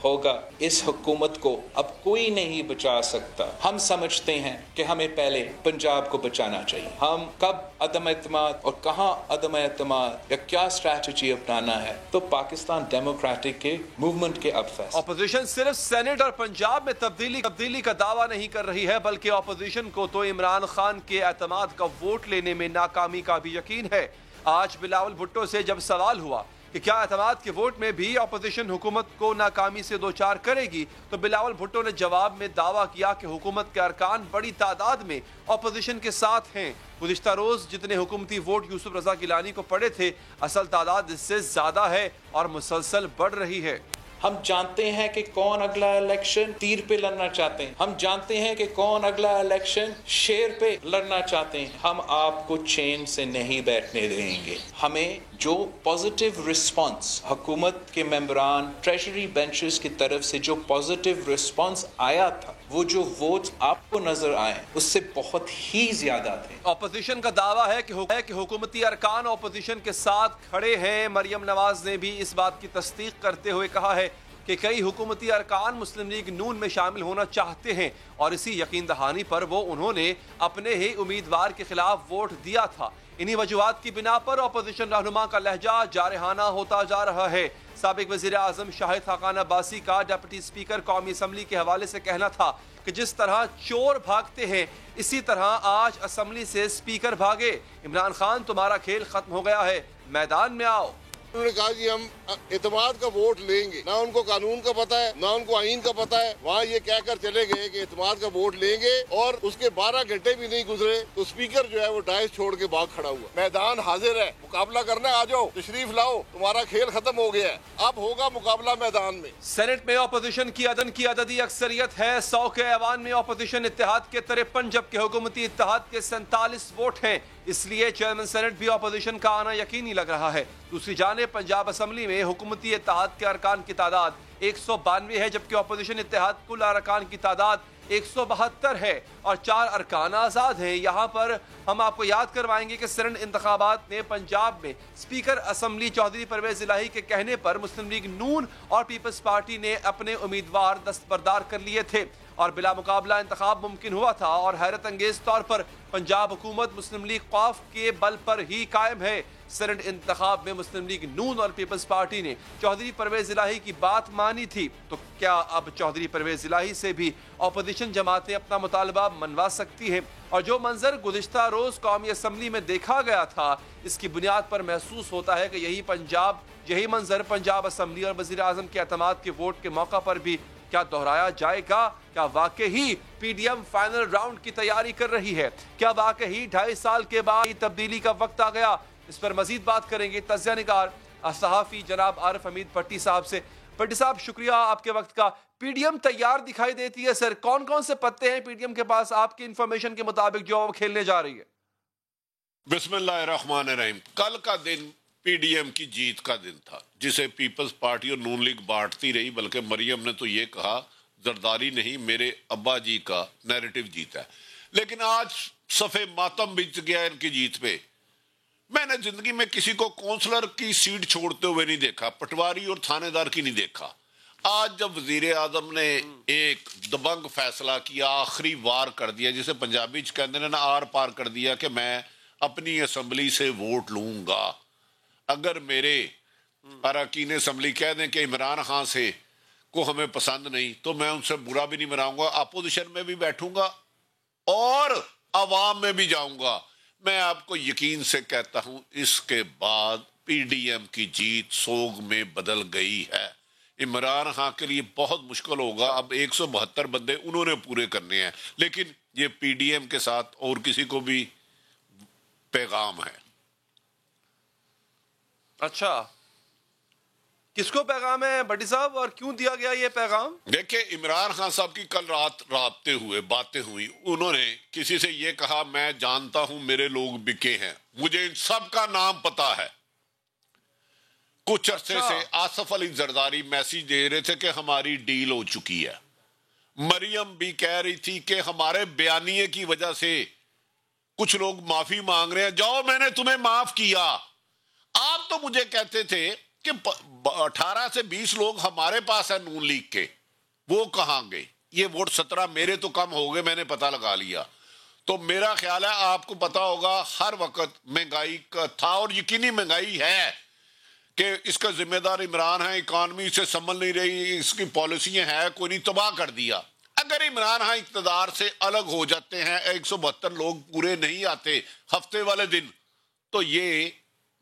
ہوگا اس حکومت کو اب کوئی نہیں بچا سکتا. ہم سمجھتے ہیں کہ ہمیں پہلے پنجاب کو بچانا چاہیے. ہم کب عدم اعتماد اور کہاں عدم اعتماد یا کیا اسٹریٹجی اپنانا ہے تو پاکستان ڈیموکریٹک کے موومنٹ کے اب فیصلہ.
اپوزیشن صرف سینٹ اور پنجاب میں تبدیلی کا دعویٰ نہیں کر رہی ہے بلکہ اپوزیشن کو تو عمران خان کے اعتماد کا ووٹ لینے میں ناکامی کا بھی یقین ہے. آج بلاول بھٹو سے جب سوال ہوا کہ کیا اعتماد کے ووٹ میں بھی اپوزیشن حکومت کو ناکامی سے دوچار کرے گی تو بلاول بھٹو نے جواب میں دعویٰ کیا کہ حکومت کے ارکان بڑی تعداد میں اپوزیشن کے ساتھ ہیں. گزشتہ روز جتنے حکومتی ووٹ یوسف رضا گیلانی کو پڑے تھے اصل تعداد اس سے زیادہ ہے اور مسلسل بڑھ رہی ہے.
ہم جانتے ہیں کہ کون اگلا الیکشن تیر پہ لڑنا چاہتے ہیں. ہم جانتے ہیں کہ کون اگلا الیکشن شیر پہ لڑنا چاہتے ہیں. ہم آپ کو چین سے نہیں بیٹھنے دیں گے. ہمیں جو پازیٹیو رسپانس حکومت کے ممبران ٹریجری بینچز کی طرف سے جو پازیٹیو رسپانس آیا تھا وہ جو ووٹس آپ کو نظر آئے اس سے بہت ہی زیادہ تھے.
اپوزیشن کا دعویٰ ہے کہ حکومتی ارکان اپوزیشن کے ساتھ کھڑے ہیں. مریم نواز نے بھی اس بات کی تصدیق کرتے ہوئے کہا ہے کہ کئی حکومتی ارکان مسلم لیگ نون میں شامل ہونا چاہتے ہیں اور اسی یقین دہانی پر انہوں نے اپنے ہی امیدوار کے خلاف ووٹ دیا تھا. انہی وجوہات کی بنا پر اپوزیشن رہنما کا لہجہ جارحانہ ہوتا جا رہا ہے. سابق وزیر اعظم شاہد خاقان عباسی کا ڈپٹی اسپیکر قومی اسمبلی کے حوالے سے کہنا تھا کہ جس طرح چور بھاگتے ہیں اسی طرح آج اسمبلی سے اسپیکر بھاگے. عمران خان تمہارا کھیل ختم ہو گیا ہے, میدان میں آؤ.
انہوں نے کہا جی ہم اعتماد کا ووٹ لیں گے. نہ ان کو قانون کا پتہ ہے نہ ان کو آئین کا پتہ ہے. وہاں یہ کہہ کر چلے گئے کہ اعتماد کا ووٹ لیں گے اور اس کے 12 گھنٹے بھی نہیں گزرے تو اسپیکر جو ہے وہ ڈائس چھوڑ کے باغ کھڑا ہوا. میدان حاضر ہے, مقابلہ کرنا آ جاؤ, تشریف لاؤ, تمہارا کھیل ختم ہو گیا ہے. اب ہوگا مقابلہ میدان میں.
سینٹ میں اپوزیشن کی عددی اکثریت ہے. 100 کے ایوان میں اپوزیشن اتحاد کے 53 جبکہ حکومتی اتحاد کے 47 ووٹ ہیں. اس لیے چیئرمین سینٹ بھی اپوزیشن کا آنا یقینی لگ رہا ہے. دوسری جانب پنجاب اسمبلی میں حکومتی اتحاد کے ارکان کی تعداد 192 ہے جبکہ اپوزیشن اتحاد کل ارکان کی تعداد 172 ہے اور 4 ارکان آزاد ہیں. یہاں پر ہم آپ کو یاد کروائیں گے کہ سینٹ انتخابات میں پنجاب میں اسپیکر اسمبلی چودھری پرویز الہی کے کہنے پر مسلم لیگ نون اور پیپلز پارٹی نے اپنے امیدوار دستبردار کر لیے تھے اور بلا مقابلہ انتخاب ممکن ہوا تھا. اور حیرت انگیز طور پر پنجاب حکومت مسلم لیگ قاف کے بل پر ہی قائم ہے. سینٹ انتخاب میں مسلم لیگ نون اور پیپلز پارٹی نے چودھری پرویز الہی کی بات مانی تھی تو کیا اب چودھری پرویز الہی سے بھی اپوزیشن جماعتیں اپنا مطالبہ منوا سکتی ہیں؟ اور جو منظر گزشتہ روز قومی اسمبلی میں دیکھا گیا تھا اس کی بنیاد پر محسوس ہوتا ہے کہ یہی منظر پنجاب اسمبلی اور وزیر اعظم کے اعتماد کے ووٹ کے موقع پر بھی کیا دہرایا جائے گا؟ کیا واقعی P D M final round کی تیاری کر رہی ہے؟ کیا واقعی 2.5 سال کے بعد تبدیلی کا وقت آ گیا؟ اس پر مزید بات کریں گے تجزیہ نگار صحافی جناب عارف حمید بھٹی صاحب سے. بھٹی صاحب شکریہ آپ کے وقت کا. پی ڈی ایم تیار دکھائی دیتی ہے سر, کون سے پتے ہیں پی ڈی ایم کے پاس آپ کی انفارمیشن کے مطابق جو وہ کھیلنے جا رہی ہے؟
بسم اللہ الرحمن الرحیم. کل کا دن پی ڈی ایم کی جیت کا دن تھا جسے پیپلز پارٹی اور نون لیگ بانٹتی رہی, بلکہ مریم نے تو یہ کہا زرداری نہیں میرے ابا جی کا نیریٹو جیتا ہے. لیکن آج صفے ماتم بچ گیا ان کی جیت پہ. میں نے زندگی میں کسی کو کونسلر کی سیٹ چھوڑتے ہوئے نہیں دیکھا, پٹواری اور تھانے دار کی نہیں دیکھا. آج جب وزیر اعظم نے ایک دبنگ فیصلہ کیا, آخری وار کر دیا, جسے پنجابی کہتے ہیں نا آر پار کر دیا کہ میں اپنی اسمبلی سے ووٹ لوں گا. اگر میرے اراکین اسمبلی کہہ دیں کہ عمران خان سے کو ہمیں پسند نہیں تو میں ان سے برا بھی نہیں مناؤں گا, اپوزیشن میں بھی بیٹھوں گا اور عوام میں بھی جاؤں گا. میں آپ کو یقین سے کہتا ہوں اس کے بعد پی ڈی ایم کی جیت سوگ میں بدل گئی ہے. عمران خان کے لیے بہت مشکل ہوگا. اب 172 بندے انہوں نے پورے کرنے ہیں, لیکن یہ پی ڈی ایم کے ساتھ اور کسی کو بھی پیغام ہے.
اچھا, کس کو پیغام ہے بھٹی صاحب اور کیوں دیا گیا یہ پیغام؟
دیکھیں, عمران خان صاحب کی کل رات رابطے ہوئے, باتیں ہوئی. انہوں نے کسی سے یہ کہا میں جانتا ہوں میرے لوگ بکے ہیں, مجھے ان سب کا نام پتا ہے. کچھ عرصے سے آصف علی زرداری میسیج دے رہے تھے کہ ہماری ڈیل ہو چکی ہے. مریم بھی کہہ رہی تھی کہ ہمارے بیانیے کی وجہ سے کچھ لوگ معافی مانگ رہے ہیں, جاؤ میں نے تمہیں معاف کیا. آپ تو مجھے کہتے تھے کہ 18 سے 20 لوگ ہمارے پاس ہیں نون لیگ کے، وہ کہاں گئے؟ یہ ووٹ 17 میرے تو کم ہو گئے، میں نے پتہ لگا لیا. تو میرا خیال ہے آپ کو پتا ہوگا ہر وقت مہنگائی کا تھا، اور یقینی مہنگائی ہے کہ اس کا ذمہ دار عمران ہے. اکانومی سے سنبھل نہیں رہی، اس کی پالیسیاں ہیں، کوئی نہیں، تباہ کر دیا. اگر عمران ہاں اقتدار سے الگ ہو جاتے ہیں، 172 لوگ پورے نہیں آتے ہفتے والے دن، تو یہ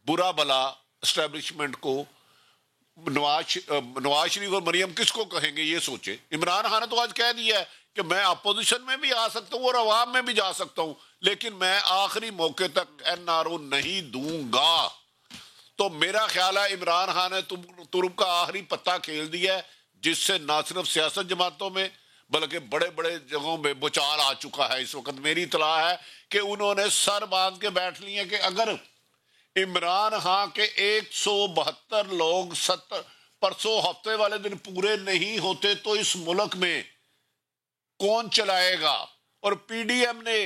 برا بلا اسٹیبلشمنٹ کو نواز شریف اور مریم کس کو کہیں گے یہ سوچے. عمران خان نے تو آج کہہ دیا ہے کہ میں اپوزیشن میں بھی آ سکتا ہوں اور عوام میں بھی جا سکتا ہوں، لیکن میں آخری موقع تک این آر او نہیں دوں گا. تو میرا خیال ہے عمران خان نے ترک کا آخری پتہ کھیل دیا ہے، جس سے نہ صرف سیاست جماعتوں میں بلکہ بڑے بڑے جگہوں میں بچال آ چکا ہے. اس وقت میری اطلاع ہے کہ انہوں نے سر باندھ کے بیٹھ لی ہیں کہ اگر عمران خان کے 172 لوگ پرسوں ہفتے والے دن پورے نہیں ہوتے تو اس ملک میں کون چلائے گا. اور پی ڈی ایم نے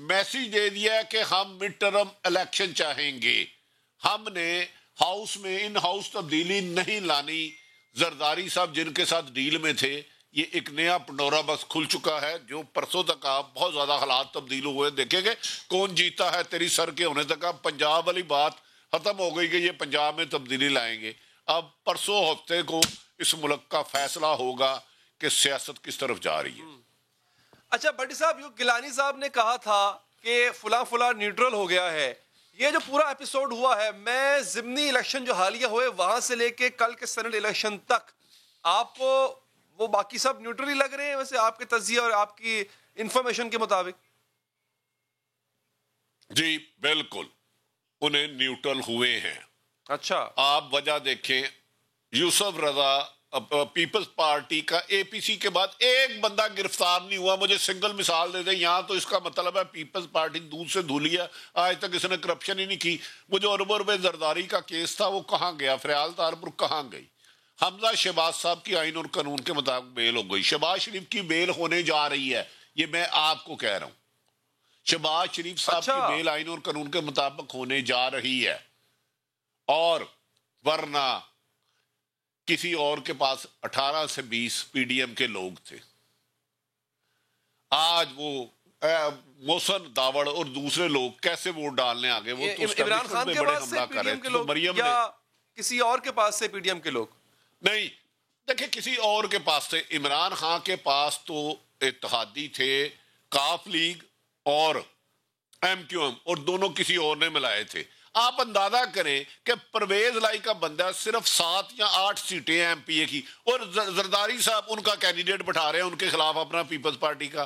میسیج دے دیا ہے کہ ہم مڈ ٹرم الیکشن چاہیں گے، ہم نے ہاؤس میں ان ہاؤس تبدیلی نہیں لانی. زرداری صاحب جن کے ساتھ ڈیل میں تھے، یہ ایک نیا پنڈورا بکس کھل چکا ہے، جو پرسوں تک آپ بہت زیادہ حالات تبدیل ہوئے دیکھیں گے. کون جیتا ہے تیری سر کے ہونے تک اب پنجاب والی بات ختم ہو گئی کہ یہ پنجاب میں تبدیلی لائیں گے. اب پرسوں ہفتے کو اس ملک کا فیصلہ ہوگا کہ سیاست کس طرف جا رہی ہے.
اچھا بھٹی صاحب، گیلانی صاحب نے کہا تھا کہ فلاں نیوٹرل ہو گیا ہے. یہ جو پورا ایپیسوڈ ہوا ہے، میں ضمنی الیکشن جو حالیہ ہوئے وہاں سے لے کے کل کے سینٹ الیکشن تک، آپ کو وہ باقی سب نیوٹرل ہی لگ رہے ہیں ویسے آپ کے تجزیے اور آپ کی انفارمیشن کے مطابق؟
جی بالکل، انہیں نیوٹرل ہوئے ہیں.
اچھا،
آپ وجہ دیکھیں، یوسف رضا پیپلز پارٹی کا اے پی سی کے بعد ایک بندہ گرفتار نہیں ہوا. مجھے سنگل مثال دے دیں یہاں، تو اس کا مطلب ہے پیپلز پارٹی دودھ سے دھلی ہے، آج تک اس نے کرپشن ہی نہیں کی. وہ جو اربوں روپے زرداری کا کیس تھا وہ کہاں گیا؟ فریال تارپور کہاں گئی؟ حمزہ شہباز صاحب کی آئین اور قانون کے مطابق بیل ہو گئی. شہباز شریف کی بیل ہونے جا رہی ہے، یہ میں آپ کو کہہ رہا ہوں. شہباز شریف صاحب کی بیل آئین اور قانون کے مطابق ہونے جا رہی ہے، اور ورنہ کسی اور کے پاس 18 سے 20 پی ڈی ایم کے لوگ تھے. آج وہ محسن داوڑ اور دوسرے لوگ کیسے ووٹ ڈالنے آگے؟ وہ تو
عمران خان کے پاس سے پی ڈی ایم کے لوگ یا کسی اور کے پاس سے پی ڈی ایم کے لوگ؟
نہیں، دیکھیں کسی اور کے پاس سے. عمران خان کے پاس تو اتحادی تھے، کاف لیگ اور ایم کیو ایم، اور دونوں کسی اور نے ملائے تھے. آپ اندازہ کریں کہ پرویز لائی کا بندہ صرف 7 یا 8 سیٹیں ہیں ایم پی اے کی، اور زرداری صاحب ان کا کینڈیڈیٹ بٹھا رہے ہیں ان کے خلاف اپنا پیپلز پارٹی کا.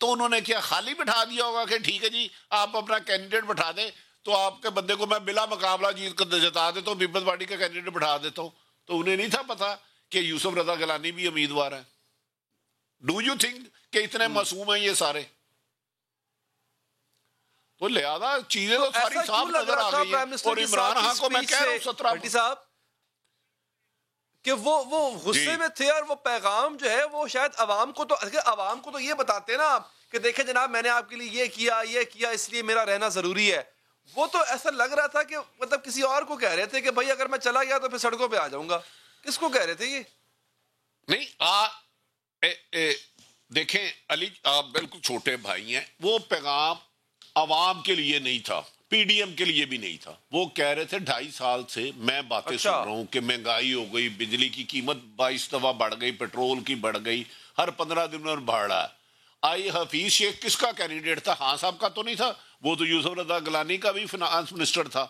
تو انہوں نے کیا خالی بٹھا دیا ہوگا کہ ٹھیک ہے جی آپ اپنا کینڈیڈیٹ بٹھا دیں تو آپ کے بندے کو میں بلا مقابلہ جیت کر جتا دیتا ہوں، پیپلز پارٹی کا کینڈیڈیٹ بٹھا دیتا ہوں. تو انہیں نہیں تھا پتا کہ یوسف رضا گیلانی بھی امیدوار ہیں. ڈو یو تھنک کہ اتنے معصوم ہیں یہ سارے؟ تو لہذا چیزیں تو ساری صاف نظر آ گئی ہیں. اور عمران خان کو میں کہہ رہا ہوں 17
صاحب کہ وہ غصے میں تھے، اور وہ پیغام جو ہے وہ شاید عوام کو تو یہ بتاتے ہیں نا آپ کہ دیکھیں جناب میں نے آپ کے لیے یہ کیا اس لیے میرا رہنا ضروری ہے. وہ تو ایسا لگ رہا تھا کہ مطلب کسی اور کو کہہ رہے تھے کہ بھائی اگر میں چلا گیا تو پھر سڑکوں پہ آ جاؤں گا. کس کو کہہ رہے تھے یہ؟
نہیں دیکھیں علی، آپ بالکل چھوٹے بھائی ہیں. وہ پیغام عوام کے لیے نہیں تھا، پی ڈی ایم کے لیے بھی نہیں تھا. وہ کہہ رہے تھے 2.5 سال سے میں باتیں سن رہا ہوں کہ مہنگائی ہو گئی، بجلی کی قیمت 22 دفعہ بڑھ گئی، پیٹرول کی بڑھ گئی، ہر 15 دن میں بڑھ رہا ہے. آئی حفیظ شیخ کس کا کینڈیڈیٹ تھا؟ خان صاحب کا تو نہیں تھا، وہ تو یوسف رضا گیلانی کا بھی فنانس منسٹر تھا.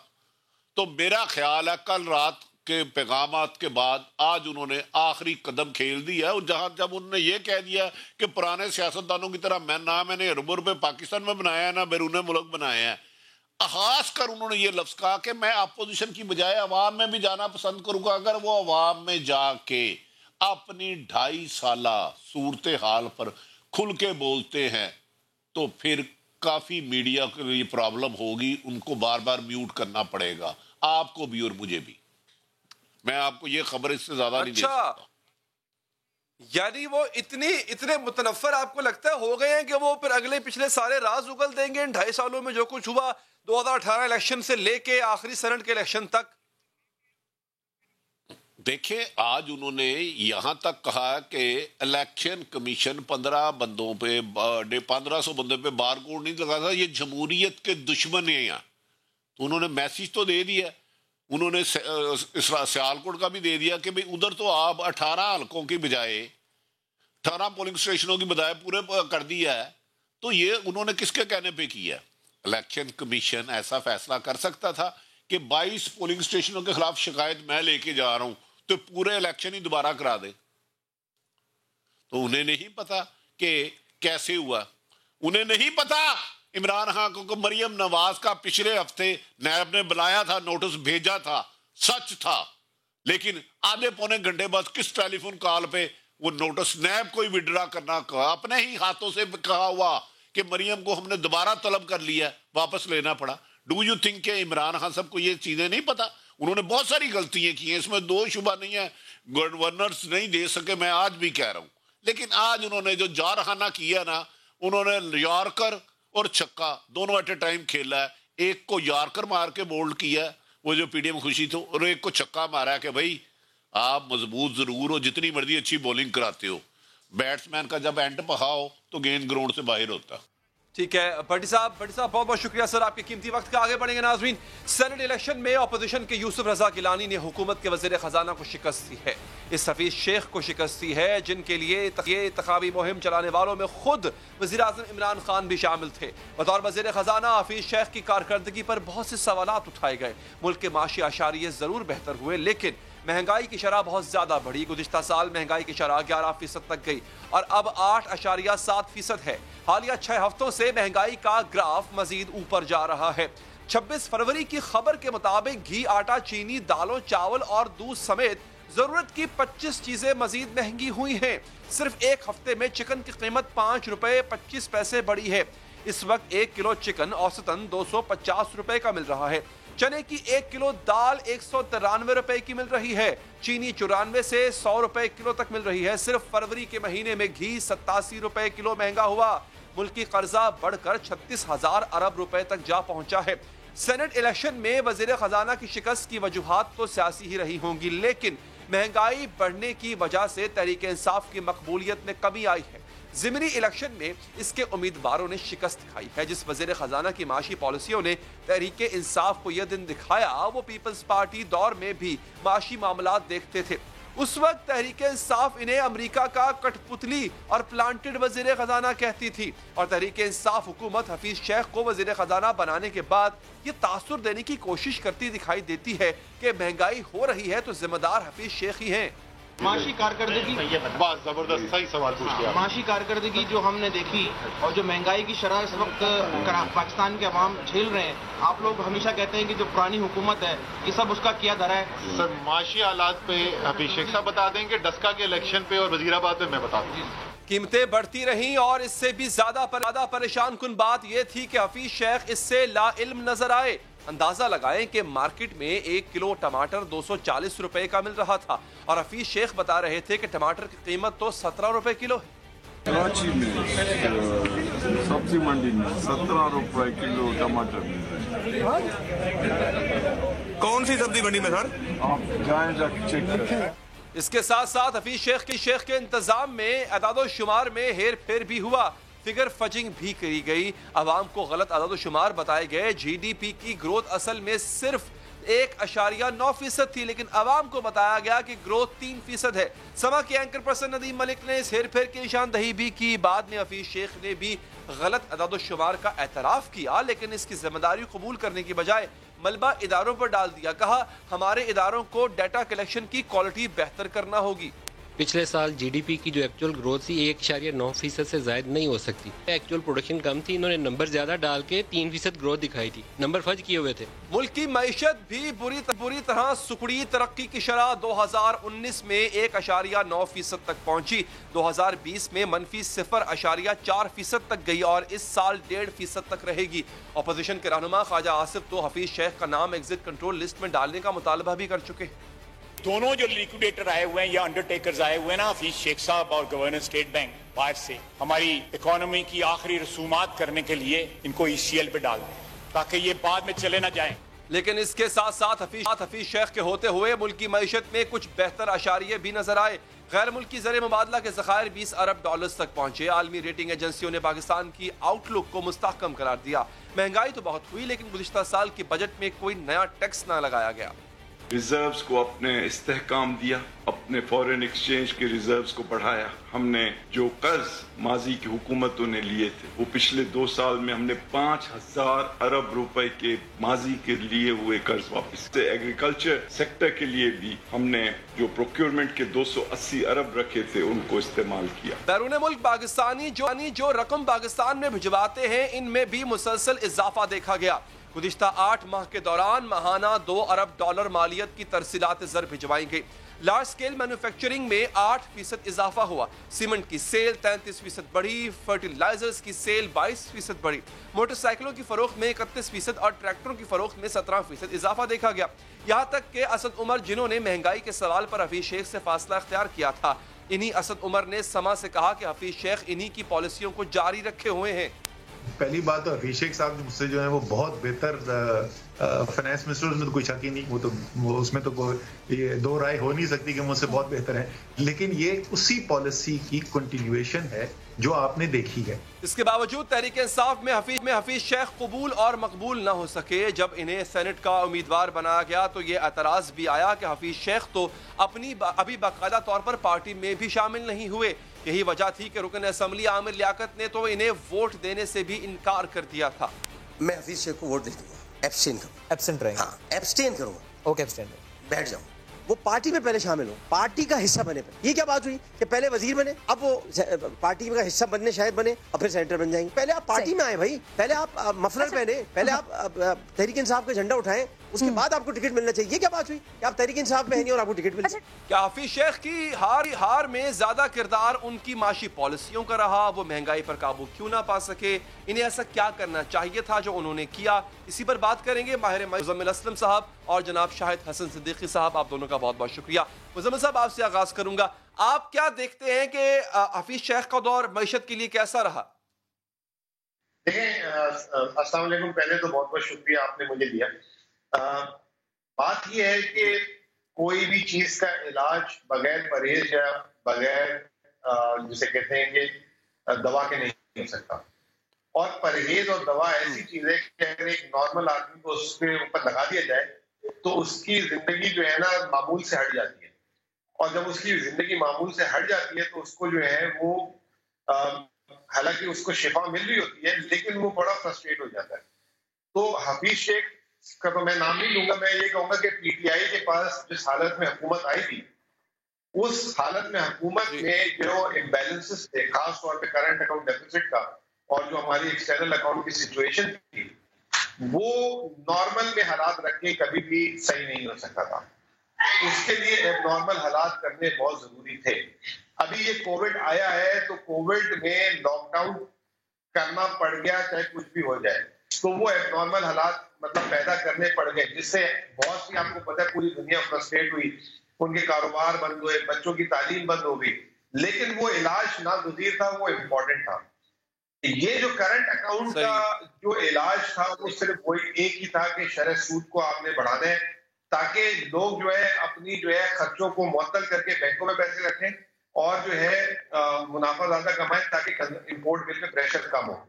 تو میرا خیال ہے کل رات کے پیغامات کے بعد آج انہوں نے آخری قدم کھیل دیا ہے. جہاں جب انہوں نے یہ کہہ دیا کہ پرانے سیاستدانوں کی طرح میں نے اربوں روپے پاکستان میں بنایا ہے نہ بیرون ملک بنایا ہے، خاص کر انہوں نے یہ لفظ کہا کہ میں اپوزیشن کی بجائے عوام میں بھی جانا پسند کروں گا. اگر وہ عوام میں جا کے اپنی 2.5 سالہ صورتحال پر کھل کے بولتے ہیں تو پھر کافی میڈیا کے لیے پرابلم ہوگی، ان کو بار بار میوٹ کرنا پڑے گا، آپ کو بھی اور مجھے بھی. میں آپ کو یہ خبر اس سے زیادہ نہیں دے سکتا.
یعنی وہ اتنے متنفر آپ کو لگتا ہے ہو گئے ہیں کہ وہ پھر اگلے پچھلے سارے راز اگل دیں گے ان 2.5 سالوں میں جو کچھ ہوا 2018 الیکشن سے لے کے آخری سینٹ کے الیکشن تک؟
دیکھیں آج انہوں نے یہاں تک کہا کہ الیکشن کمیشن 1500 بندوں پہ بار کوڈ نہیں لگا تھا، یہ جمہوریت کے دشمن ہیں یہاں. تو انہوں نے میسیج تو دے دیا. انہوں نے سیالکوٹ کا بھی دے دیا کہ بھئی ادھر تو آپ 18 حلقوں کی بجائے 18 پولنگ اسٹیشنوں کی بجائے پورے کر دیا ہے. تو یہ انہوں نے کس کے کہنے پہ کیا؟ الیکشن کمیشن ایسا فیصلہ کر سکتا تھا کہ 22 پولنگ اسٹیشنوں کے خلاف شکایت میں لے کے جا رہا ہوں تو پورے الیکشن ہی دوبارہ کرا دے. تو انہیں نہیں پتا کہ کیسے ہوا. انہیں نہیں پتا عمران خان کو مریم نواز کا پچھلے ہفتے نیب نے بلایا تھا، نوٹس بھیجا تھا، سچ تھا، لیکن آدھے پونے گھنٹے بعد کس ٹیلی فون کال پہ وہ نوٹس نیب کو ہی وڈرا کرنا کہا. اپنے ہی ہاتھوں سے کہا ہوا کہ مریم کو ہم نے دوبارہ طلب کر لیا، واپس لینا پڑا. ڈو یو تھنک کہ عمران خان صاحب کو یہ چیزیں نہیں پتا؟ انہوں نے بہت ساری غلطیاں کی ہیں، اس میں دو شبہ نہیں ہے. گورنرز نہیں دے سکے، میں آج بھی کہہ رہا ہوں. لیکن آج انہوں نے جو جارحانہ کیا نا، انہوں نے یارکر اور چھکا دونوں ایٹ اے ٹائم کھیلا ہے. ایک کو یارکر مار کے بولڈ کیا وہ جو پی ڈی ایم خوشی تھو، اور ایک کو چھکا مارا ہے کہ بھائی آپ مضبوط ضرور ہو، جتنی مرضی اچھی بولنگ کراتے ہو، بیٹسمین کا جب اینڈ پہاؤ تو گیند گراؤنڈ سے باہر ہوتا. ٹھیک ہے بھٹی صاحب بہت بہت شکریہ سر آپ کے قیمتی وقت کا. آگے بڑھیں گے ناظرین. سینٹ الیکشن میں اپوزیشن کے یوسف رضا گیلانی نے حکومت کے وزیر خزانہ کو شکست دی ہے. اس حفیظ شیخ کو شکست دی ہے جن کے لیے یہ انتخابی مہم چلانے والوں میں خود وزیر اعظم عمران خان بھی شامل تھے. بطور وزیر خزانہ حفیظ شیخ کی کارکردگی پر بہت سے سوالات اٹھائے گئے. ملک کے معاشی اشاریے ضرور بہتر ہوئے لیکن مہنگائی کی شرح بہت زیادہ بڑھی. گزشتہ سال مہنگائی کی شرح 11% تک گئی اور اب 8.7% ہے. حالیہ 6 ہفتوں سے مہنگائی کا گراف مزید اوپر جا رہا ہے. 26 فروری کی خبر کے مطابق گھی، آٹا، چینی، دالوں، چاول اور دودھ سمیت ضرورت کی 25 چیزیں مزید مہنگی ہوئی ہیں. صرف ایک ہفتے میں چکن کی قیمت 5 روپے 25 پیسے بڑھی ہے. اس وقت 1 کلو چکن اوسطاً 250 روپے کا مل رہا ہے. چنے کی 1 کلو دال 193 روپے کی مل رہی ہے. چینی 94 سے 100 روپے کلو تک مل رہی ہے. صرف فروری کے مہینے میں گھی 87 روپے کلو مہنگا ہوا. ملکی قرضہ بڑھ کر 36,000 ارب روپے تک جا پہنچا ہے. سینٹ الیکشن میں وزیر خزانہ کی شکست کی وجوہات تو سیاسی ہی رہی ہوں گی لیکن مہنگائی بڑھنے کی وجہ سے تحریک انصاف کی مقبولیت میں کمی آئی ہے. ضمنی الیکشن میں اس کے امیدواروں نے شکست کھائی ہے. جس وزیر خزانہ کی معاشی پالیسیوں نے تحریک انصاف کو یہ دن دکھایا وہ پیپلز پارٹی دور میں بھی معاشی معاملات دیکھتے تھے. اس وقت تحریک انصاف انہیں امریکہ کا کٹ پتلی اور پلانٹڈ وزیر خزانہ کہتی تھی اور تحریک انصاف حکومت حفیظ شیخ کو وزیر خزانہ بنانے کے بعد یہ تاثر دینے کی کوشش کرتی دکھائی دیتی ہے کہ مہنگائی ہو رہی ہے تو ذمہ دار حفیظ شیخ ہی ہیں.
معاشی کارکردگی بہت زبردست صحیح سوال پوچھ لیا. معاشی کارکردگی جو ہم نے دیکھی اور جو مہنگائی کی شرح اس وقت پاکستان کے عوام جھیل رہے ہیں، آپ لوگ ہمیشہ کہتے ہیں کہ جو پرانی حکومت ہے یہ سب اس کا کیا دھرا ہے.
سر معاشی حالات پہ حفیظ شیخ صاحب بتا دیں کہ ڈسکا کے الیکشن پہ اور وزیر آباد پہ میں بتا دوں.
قیمتیں بڑھتی رہیں اور اس سے بھی زیادہ پریشان کن بات یہ تھی کہ حفیظ شیخ اس سے لا علم نظر آئے. اندازہ لگائیں کہ مارکیٹ میں 1 کلو ٹماٹر 240 روپے کا مل رہا تھا اور حفیظ شیخ بتا رہے تھے کہ ٹماٹر کی قیمت تو 17 روپے کلو ہے.
کراچی میں سبزی منڈی میں 17 روپے کلو ٹماٹر مل رہے ہیں.
کون سی سبزی منڈی میں سر؟
آپ جائیں جا چیک کریں.
اس کے ساتھ ساتھ حفیظ شیخ کے انتظام میں اعداد و شمار میں ہیر پھیر بھی ہوا. فگر فجنگ بھی کری گئی. عوام کو غلط اعداد و شمار بتائے گئے. جی ڈی پی کی گروتھ اصل میں صرف 1.9% تھی لیکن عوام کو بتایا گیا کہ گروتھ 3% ہے. سما کے اینکر پرسن ندیم ملک نے اس ہیر پھیر کی نشاندہی بھی کی. بعد میں حفیظ شیخ نے بھی غلط اعداد و شمار کا اعتراف کیا لیکن اس کی ذمہ داری قبول کرنے کی بجائے ملبہ اداروں پر ڈال دیا. کہا ہمارے اداروں کو ڈیٹا کلیکشن کی کوالٹی بہتر کرنا ہوگی.
پچھلے سال جی ڈی پی کی جو ایکچول گروتھ تھی 1.9% سے زائد نہیں ہو سکتی. ایکچول پروڈکشن کم تھی، انہوں نے نمبر زیادہ ڈال کے 3% گروتھ دکھائی تھی. نمبر فرض کیے ہوئے تھے.
ملک کی معیشت بھی بری طرح سکڑی. ترقی کی شرح 2019 میں 1.9% تک پہنچی. 2020 میں منفی 0.4% تک گئی اور اس سال 1.5% تک رہے گی. اپوزیشن کے رہنما خواجہ آصف تو حفیظ شیخ کا نام ایگزٹ کنٹرول لسٹ میں ڈالنے کا مطالبہ بھی کر چکے.
دونوں جو لیکوڈیٹر آئے ہوئے ہیں یا انڈرٹیکرز آئے ہوئے ہیں نا، حفیظ شیخ صاحب اور گورنر اسٹیٹ بینک باہر سے ہماری اکانومی کی آخری رسومات کرنے کے لیے ان کو ECL پہ ڈال دیں تاکہ یہ بعد میں چلے نہ جائیں.
لیکن اس کے ساتھ ساتھ حفیظ شیخ کے ہوتے ہوئے ملکی معیشت میں کچھ بہتر اشاریے بھی نظر آئے. غیر ملکی زر مبادلہ کے ذخائر 20 ارب ڈالرز تک پہنچے. عالمی ریٹنگ ایجنسیوں نے پاکستان کی آؤٹ لک کو مستحکم قرار دیا. مہنگائی تو بہت ہوئی لیکن گزشتہ سال کے بجٹ میں کوئی نیا ٹیکس نہ لگایا گیا.
ریزروز کو اپنے استحکام دیا, اپنے فورن ایکسچینج کے ریزروز کو بڑھایا. ہم نے جو قرض ماضی کی حکومتوں نے لیے تھے وہ پچھلے 2 سال میں ہم نے 5000 ارب روپے کے ماضی کے لیے ہوئے قرض واپس. ایگریکلچر سیکٹر کے لیے بھی ہم نے جو پروکیورمنٹ کے 280 ارب رکھے تھے ان کو استعمال کیا.
بیرون ملک پاکستانی جو رقم پاکستان میں بھجواتے ہیں ان میں بھی مسلسل اضافہ دیکھا گیا. گزشتہ 8 ماہ کے دوران ماہانہ 2 ارب ڈالر مالیت کی ترسیلات زر بھجوائی گئی. لارج سکیل مینوفیکچرنگ میں 8% اضافہ ہوا. سیمنٹ کی سیل 33% بڑھی, فرٹیلائزرز کی سیل 22% بڑھی, موٹر سائیکلوں کی فروخت میں 31% اور ٹریکٹروں کی فروخت میں 17% اضافہ دیکھا گیا. یہاں تک کہ اسد عمر جنہوں نے مہنگائی کے سوال پر حفیظ شیخ سے فاصلہ اختیار کیا تھا, انہی اسد عمر نے سما سے کہا کہ حفیظ شیخ انہی کی پالیسیوں کو جاری رکھے ہوئے ہیں.
پہلی بات تو حفیظ شیخ صاحب مجھ سے جو ہے وہ بہت بہتر فائنانس منسٹر, اس میں تو کوئی شک ہی نہیں, وہ اس میں تو کوئی دو رائے ہو نہیں سکتی کہ مجھ سے بہت بہتر ہے. لیکن یہ اسی پالیسی کی کنٹینیویشن ہے جو آپ نے دیکھی ہے.
اس کے باوجود تحریک انصاف میں حفیظ شیخ قبول اور مقبول نہ ہو سکے. جب انہیں سینٹ کا امیدوار بنایا گیا تو یہ اعتراض بھی آیا کہ حفیظ شیخ تو ابھی باقاعدہ طور پر پارٹی میں بھی شامل نہیں ہوئے. یہی وجہ تھی کہ رکن اسمبلی عامر لیاقت نے تو انہیں ووٹ دینے سے بھی انکار کر دیا تھا.
میں حفیظ شیخ کو ووٹ دے دوں گا, ایبسٹین کروں.
ایبسینٹ رہیں گے؟
ہاں, ایبسٹین کروں گا.
اوکے, ایبسٹین
بیٹھ جاؤں. وہ پارٹی میں پہلے شامل ہو, پارٹی کا حصہ بنے. یہ کیا بات ہوئی کہ پہلے وزیر بنے, اب وہ پارٹی کا حصہ بننے شاید بنے اور پھر سینیٹر بن جائیں گے. پہلے آپ پارٹی میں آئے بھائی, پہلے آپ مفلر پہنے, پہلے آپ تحریک انصاف کا جھنڈا اٹھائیں, اس کے بعد آپ کو ٹکٹ ملنا چاہیے. یہ کیا بات ہوئی کہ آپ تحریک انصاف میں ہیں نہیں اور آپ کو ٹکٹ ملے؟
کیا حفیظ شیخ کی ہار میں زیادہ کردار ان کی معاشی پالیسیوں کا رہا؟ وہ مہنگائی پر قابو کیوں نہ پا سکے؟ انہیں ایسا کیا کرنا چاہیے تھا جو انہوں نے کیا؟ اسی پر بات کریں گے. ماہر مزمل اسلم صاحب اور جناب شاہد حسن صدیقی صاحب, آپ دونوں کا بہت بہت شکریہ. مزمل صاحب, آپ سے آغاز کروں گا. آپ کیا دیکھتے ہیں کہ حفیظ شیخ کا دور معیشت کے لیے کیسا رہا؟
دیکھیں, السلام علیکم. پہلے تو بہت بہت شکریہ آپ نے مجھے دیا. بات یہ ہے کہ کوئی بھی چیز کا علاج بغیر پرہیز یا بغیر جسے کہتے ہیں کہ دوا کے نہیں ہو سکتا. اور پرہیز اور دوا ایسی چیز ہے کہ اگر ایک نارمل آدمی کو اس کے اوپر لگا دیا جائے تو اس کی زندگی جو ہے نا معمول سے ہٹ جاتی ہے. اور جب اس کی زندگی معمول سے ہٹ جاتی ہے تو اس کو جو ہے وہ حالانکہ اس کو شفا مل رہی ہوتی ہے لیکن وہ بڑا فرسٹریٹ ہو جاتا ہے. تو حفیظ شیخ کا تو میں نام نہیں لوں گا, میں یہ کہوں گا کہ پی ٹی آئی کے پاس جس حالت میں حکومت آئی تھی اس حالت میں حکومت میں جو امبیلنسز تھے, خاص طور پہ کرنٹ اکاؤنٹ ڈیفیسٹ کا اور جو ہماری ایکسٹرنل اکاؤنٹ کی سچویشن تھی, وہ نارمل میں حالات رکھ کے کبھی بھی صحیح نہیں ہو سکتا تھا. اس کے لیے ایب نارمل حالات کرنے بہت ضروری تھے. ابھی یہ کووڈ آیا ہے تو کووڈ میں لاک ڈاؤن کرنا پڑ گیا چاہے کچھ بھی ہو جائے, تو وہ ایب نارمل حالات مطلب پیدا کرنے پڑ گئے جس سے بہت سی, آپ کو پتہ ہے, پوری دنیا فرسٹریٹ ہوئی, ان کے کاروبار بند ہوئے, بچوں کی تعلیم بند ہو گئی. لیکن وہ علاج ناگزیر تھا, وہ امپورٹنٹ تھا. یہ جو کرنٹ اکاؤنٹ کا جو علاج تھا وہ صرف وہی ایک ہی تھا کہ شرح سود کو آپ نے بڑھانا ہے تاکہ لوگ جو ہے اپنی جو ہے خرچوں کو معطل کر کے بینکوں میں پیسے رکھیں اور جو ہے منافع زیادہ کمائیں تاکہ امپورٹ بل پہ پریشر کم ہو.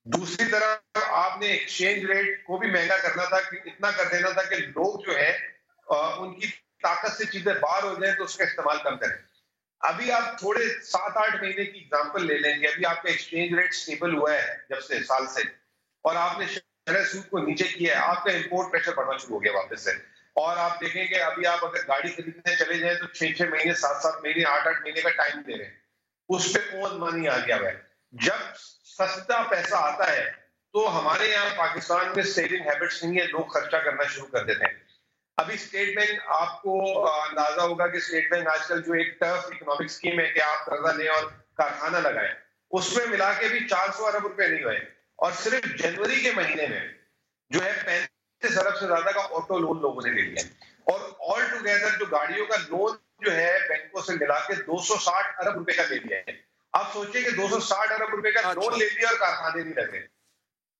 دوسری طرف آپ نے ایکسچینج ریٹ کو بھی مہنگا کرنا تھا, اتنا کر دینا تھا کہ لوگ جو ہے ان کی طاقت سے چیزیں باہر ہو جائیں تو اس کا استعمال کم کریں. ابھی آپ تھوڑے 7-8 مہینے کی اگزامپل لے لیں گے, ابھی آپ کا ایکسچینج ریٹ سٹیبل ہوا ہے جب سے سال سے, اور آپ نے شرح سود کو نیچے کیا ہے, آپ کا امپورٹ پریشر بڑھنا شروع ہو گیا واپس سے. اور آپ دیکھیں کہ ابھی آپ اگر گاڑی خریدنے چلے جائیں تو 6-6 مہینے, 7-7 مہینے, 8-8 مہینے کا ٹائم دے رہے ہیں, اس پہ اون منی آ گیا ہے. جب سستا پیسہ آتا ہے تو ہمارے یہاں پاکستان میں سیونگ ہیبٹس نہیں ہے, لوگ خرچہ کرنا شروع کر دیتے ہیں. ابھی اسٹیٹ بینک, آپ کو اندازہ ہوگا کہ اسٹیٹ بینک آج کل جو ایک ٹرف اکنامک اسکیم ہے کہ آپ قرضہ لیں اور کارخانہ لگائیں, اس میں ملا کے بھی 400 ارب روپے نہیں ہوئے, اور صرف جنوری کے مہینے میں جو ہے 35 ارب سے زیادہ کا آٹو لون لوگوں نے لے لیا, اور آل ٹوگیدر جو گاڑیوں کا لون جو ہے بینکوں سے ملا کے 260 ارب روپے کا لے لیا ہے. آپ سوچیں کہ 260 ارب روپے کا لون لے لیا اور کارخانے نہیں لگے.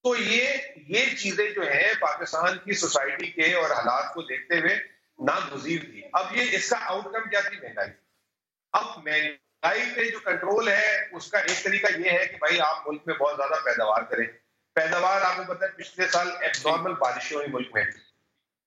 تو یہ چیزیں جو ہیں پاکستان کی سوسائٹی کے اور حالات کو دیکھتے ہوئے ناگزیر تھی. اب یہ اس کا آؤٹ کم کیا تھی؟ مہنگائی. اب مہنگائی پہ جو کنٹرول ہے اس کا ایک طریقہ یہ ہے کہ بھائی آپ ملک میں بہت زیادہ پیداوار کریں. پیداوار آپ کو پتہ ہے پچھلے سال ایب نارمل بارشیں ہوئی ملک میں.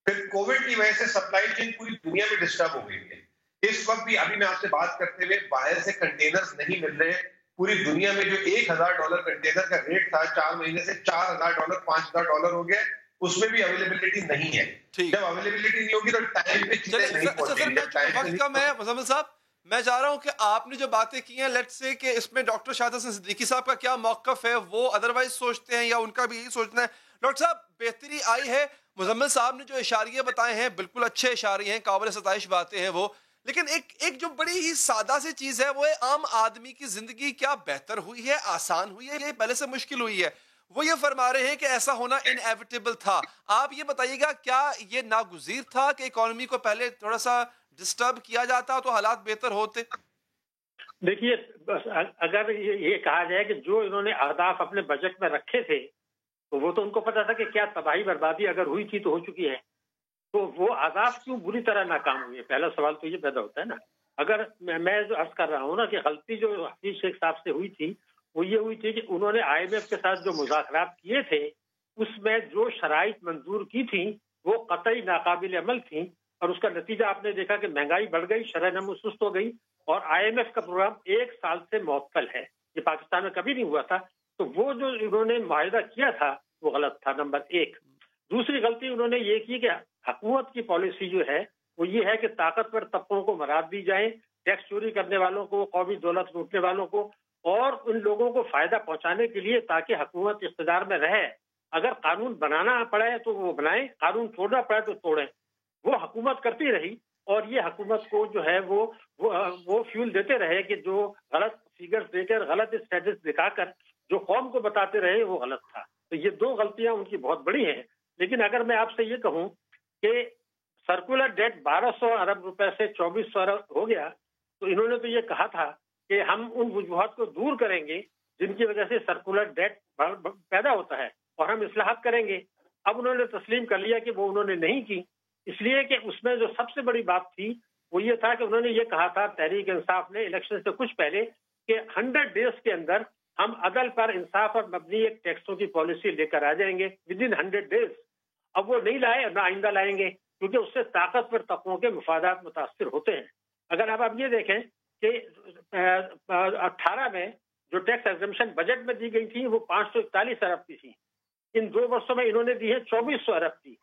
پھر کووڈ کی وجہ سے سپلائی چین پوری دنیا میں ڈسٹرب ہو گئی ہے. اس وقت بھی ابھی میں آپ سے بات کرتے ہوئے باہر سے کنٹینرز نہیں مل رہے. پوری دنیا میں جو $1,000 کنٹینر کا ریٹ تھا 4 مہینے سے $4,000 $5,000 ہو گیا. اس میں بھی اویلیبلٹی نہیں ہے. جب اویلیبلٹی نہیں ہوگی تو ٹائم پہ چیزیں نہیں پہنچیں گی.
وقت کم ہے مزمل صاحب, میں چاہ رہا ہوں کہ آپ نے جو باتیں کی ہیں لیٹس سے کہ اس میں ڈاکٹر شاہد حسن صدیقی صاحب کا کیا موقف ہے, وہ ادروائز سوچتے ہیں یا ان کا بھی یہی سوچنا ہے. ڈاکٹر صاحب بہتری آئی ہے, مزمل صاحب نے جو اشاریے بتائے ہیں بالکل اچھے اشاریے ہیں, قابل ستائش باتیں ہیں وہ, لیکن ایک جو بڑی ہی سادہ سی چیز ہے وہ ہے عام آدمی کی زندگی کیا بہتر ہوئی ہے, آسان ہوئی ہے, یہ پہلے سے مشکل ہوئی ہے. وہ یہ فرما رہے ہیں کہ ایسا ہونا انیویٹیبل تھا. آپ یہ بتائیے گا کیا یہ ناگزیر تھا کہ اکانومی کو پہلے تھوڑا سا ڈسٹرب کیا جاتا تو حالات بہتر ہوتے؟
دیکھیے اگر یہ کہا جائے کہ جو انہوں نے اہداف اپنے بجٹ میں رکھے تھے تو وہ تو ان کو پتا تھا کہ کیا تباہی بربادی اگر ہوئی تھی تو ہو چکی ہے, تو وہ اہداف کیوں بری طرح ناکام ہوئی ہے؟ پہلا سوال تو یہ پیدا ہوتا ہے نا. اگر میں جو عرض کر رہا ہوں نا کہ غلطی جو حفیظ شیخ صاحب سے ہوئی تھی وہ یہ ہوئی تھی کہ انہوں نے IMF کے ساتھ جو مذاکرات کیے تھے اس میں جو شرائط منظور کی تھیں وہ قطعی ناقابل عمل تھیں, اور اس کا نتیجہ آپ نے دیکھا کہ مہنگائی بڑھ گئی, شرح نمو سست ہو گئی, اور IMF کا پروگرام 1 سال سے معطل ہے. یہ پاکستان میں کبھی نہیں ہوا تھا. تو وہ جو انہوں نے معاہدہ کیا تھا وہ غلط تھا, نمبر 1. دوسری غلطی انہوں نے یہ کی کہ حکومت کی پالیسی جو ہے وہ یہ ہے کہ طاقتور طبقوں کو مراد دی جائیں, ٹیکس چوری کرنے والوں کو, قومی دولت لوٹنے والوں کو, اور ان لوگوں کو فائدہ پہنچانے کے لیے تاکہ حکومت اقتدار میں رہے. اگر قانون بنانا پڑے تو وہ بنائیں, قانون توڑنا پڑے تو توڑیں. وہ حکومت کرتی رہی اور یہ حکومت کو جو ہے وہ فیول دیتے رہے کہ جو غلط فیگرز دے کر, غلط اسٹیٹس دکھا کر جو قوم کو بتاتے رہے وہ غلط تھا. تو یہ 2 غلطیاں ان کی بہت بڑی ہیں. لیکن اگر میں آپ سے یہ کہوں کہ سرکولر ڈیٹ 1200 ارب روپے سے 2400 ارب ہو گیا, تو انہوں نے تو یہ کہا تھا کہ ہم ان وجوہات کو دور کریں گے جن کی وجہ سے سرکولر ڈیٹ پیدا ہوتا ہے اور ہم اصلاحات کریں گے. اب انہوں نے تسلیم کر لیا کہ وہ انہوں نے نہیں کی, اس لیے کہ اس میں جو سب سے بڑی بات تھی وہ یہ تھا کہ انہوں نے یہ کہا تھا تحریک انصاف نے الیکشن سے کچھ پہلے کہ 100 ڈیز کے اندر ہم عدل پر انصاف اور مبنی ایک ٹیکسوں کی پالیسی لے کر آ جائیں گے ودن 100 ڈیز. اب وہ نہیں لائے, نہ آئندہ لائیں گے, کیونکہ اس سے طاقتور طبقوں کے مفادات متاثر ہوتے ہیں. اگر آپ یہ دیکھیں کہ 18 میں جو ٹیکس ایگزمپشن بجٹ میں دی گئی تھی وہ 541 ارب کی تھی. ان 2 برسوں میں انہوں نے دی ہے 2400 ارب کی.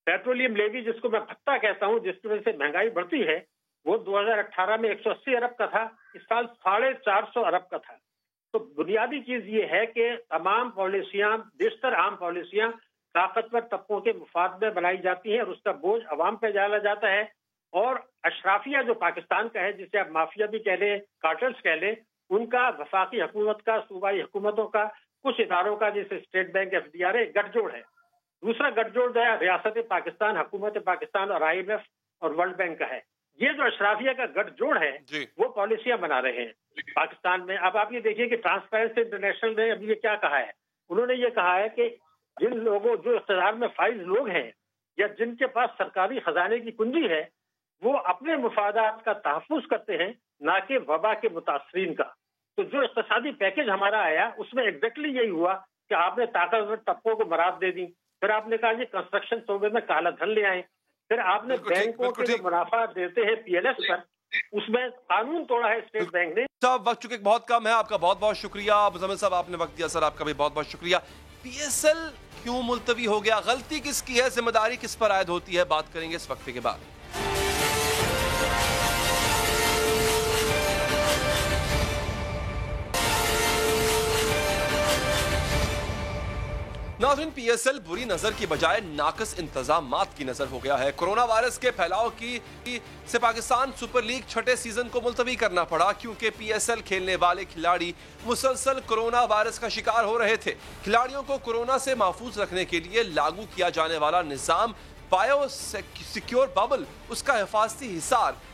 پیٹرولیم لیوی جس کو میں بھتہ کہتا ہوں, جس کی وجہ سے مہنگائی بڑھتی ہے, وہ 2018 میں 180 ارب کا تھا, اس سال 450 ارب کا تھا. تو بنیادی چیز یہ ہے کہ تمام پالیسیاں, بیشتر عام پالیسیاں طاقتور طبقوں کے مفاد میں بنائی جاتی ہیں اور اس کا بوجھ عوام پہ ڈالا جاتا ہے. اور اشرافیہ جو پاکستان کا ہے, جسے آپ مافیا بھی کہہ لیں, کارٹلز کہہ لیں, ان کا وفاقی حکومت کا, صوبائی حکومتوں کا, کچھ اداروں کا جیسے اسٹیٹ بینک, FDRA گٹھ جوڑ ہے. دوسرا گٹھ جوڑ ہے ریاست پاکستان, حکومت پاکستان اور IMF اور ورلڈ بینک کا ہے. یہ جو اشرافیہ کا گٹھ جوڑ ہے وہ پالیسیاں بنا رہے ہیں پاکستان میں. اب یہ دیکھیے کہ ٹرانسپیرنسی انٹرنیشنل نے ابھی یہ کیا کہا ہے, انہوں نے یہ کہا ہے کہ جن لوگوں جو اقتدار میں فائز لوگ ہیں یا جن کے پاس سرکاری خزانے کی کنجی ہے وہ اپنے مفادات کا تحفظ کرتے ہیں, نہ کہ وبا کے متاثرین کا. تو جو اقتصادی پیکج ہمارا آیا اس میں ایگزیکٹلی یہی ہوا کہ آپ نے طاقتور طبقوں کو مراد دے دی, پھر آپ نے کہا یہ کنسٹرکشن شعبے میں کالا دھن لے آئے, پھر آپ نے بینکوں کے جو منافع دیتے ہیں PLS پر, اس میں قانون توڑا ہے اسٹیٹ بینک نے.
صاحب وقت چونکہ بہت کم ہے, آپ کا بہت بہت شکریہ. مزمل صاحب آپ نے وقت دیا, سر آپ کا بھی بہت بہت شکریہ. PSL کیوں ملتوی ہو گیا, غلطی کس کی ہے, ذمہ داری کس پر عائد ہوتی ہے, بات کریں گے اس وقفے کے بعد. ناظرین, PSL بری نظر کی بجائے ناقص انتظامات کی نظر ہو گیا ہے. کرونا وائرس کے پھیلاؤ سے پاکستان سپر لیگ 6 سیزن کو ملتوی کرنا پڑا کیونکہ PSL کھیلنے والے کھلاڑی مسلسل کرونا وائرس کا شکار ہو رہے تھے. کھلاڑیوں کو کورونا سے محفوظ رکھنے کے لیے لاگو کیا جانے والا نظام بایو سیکیور ببل, اس کا حفاظتی حصار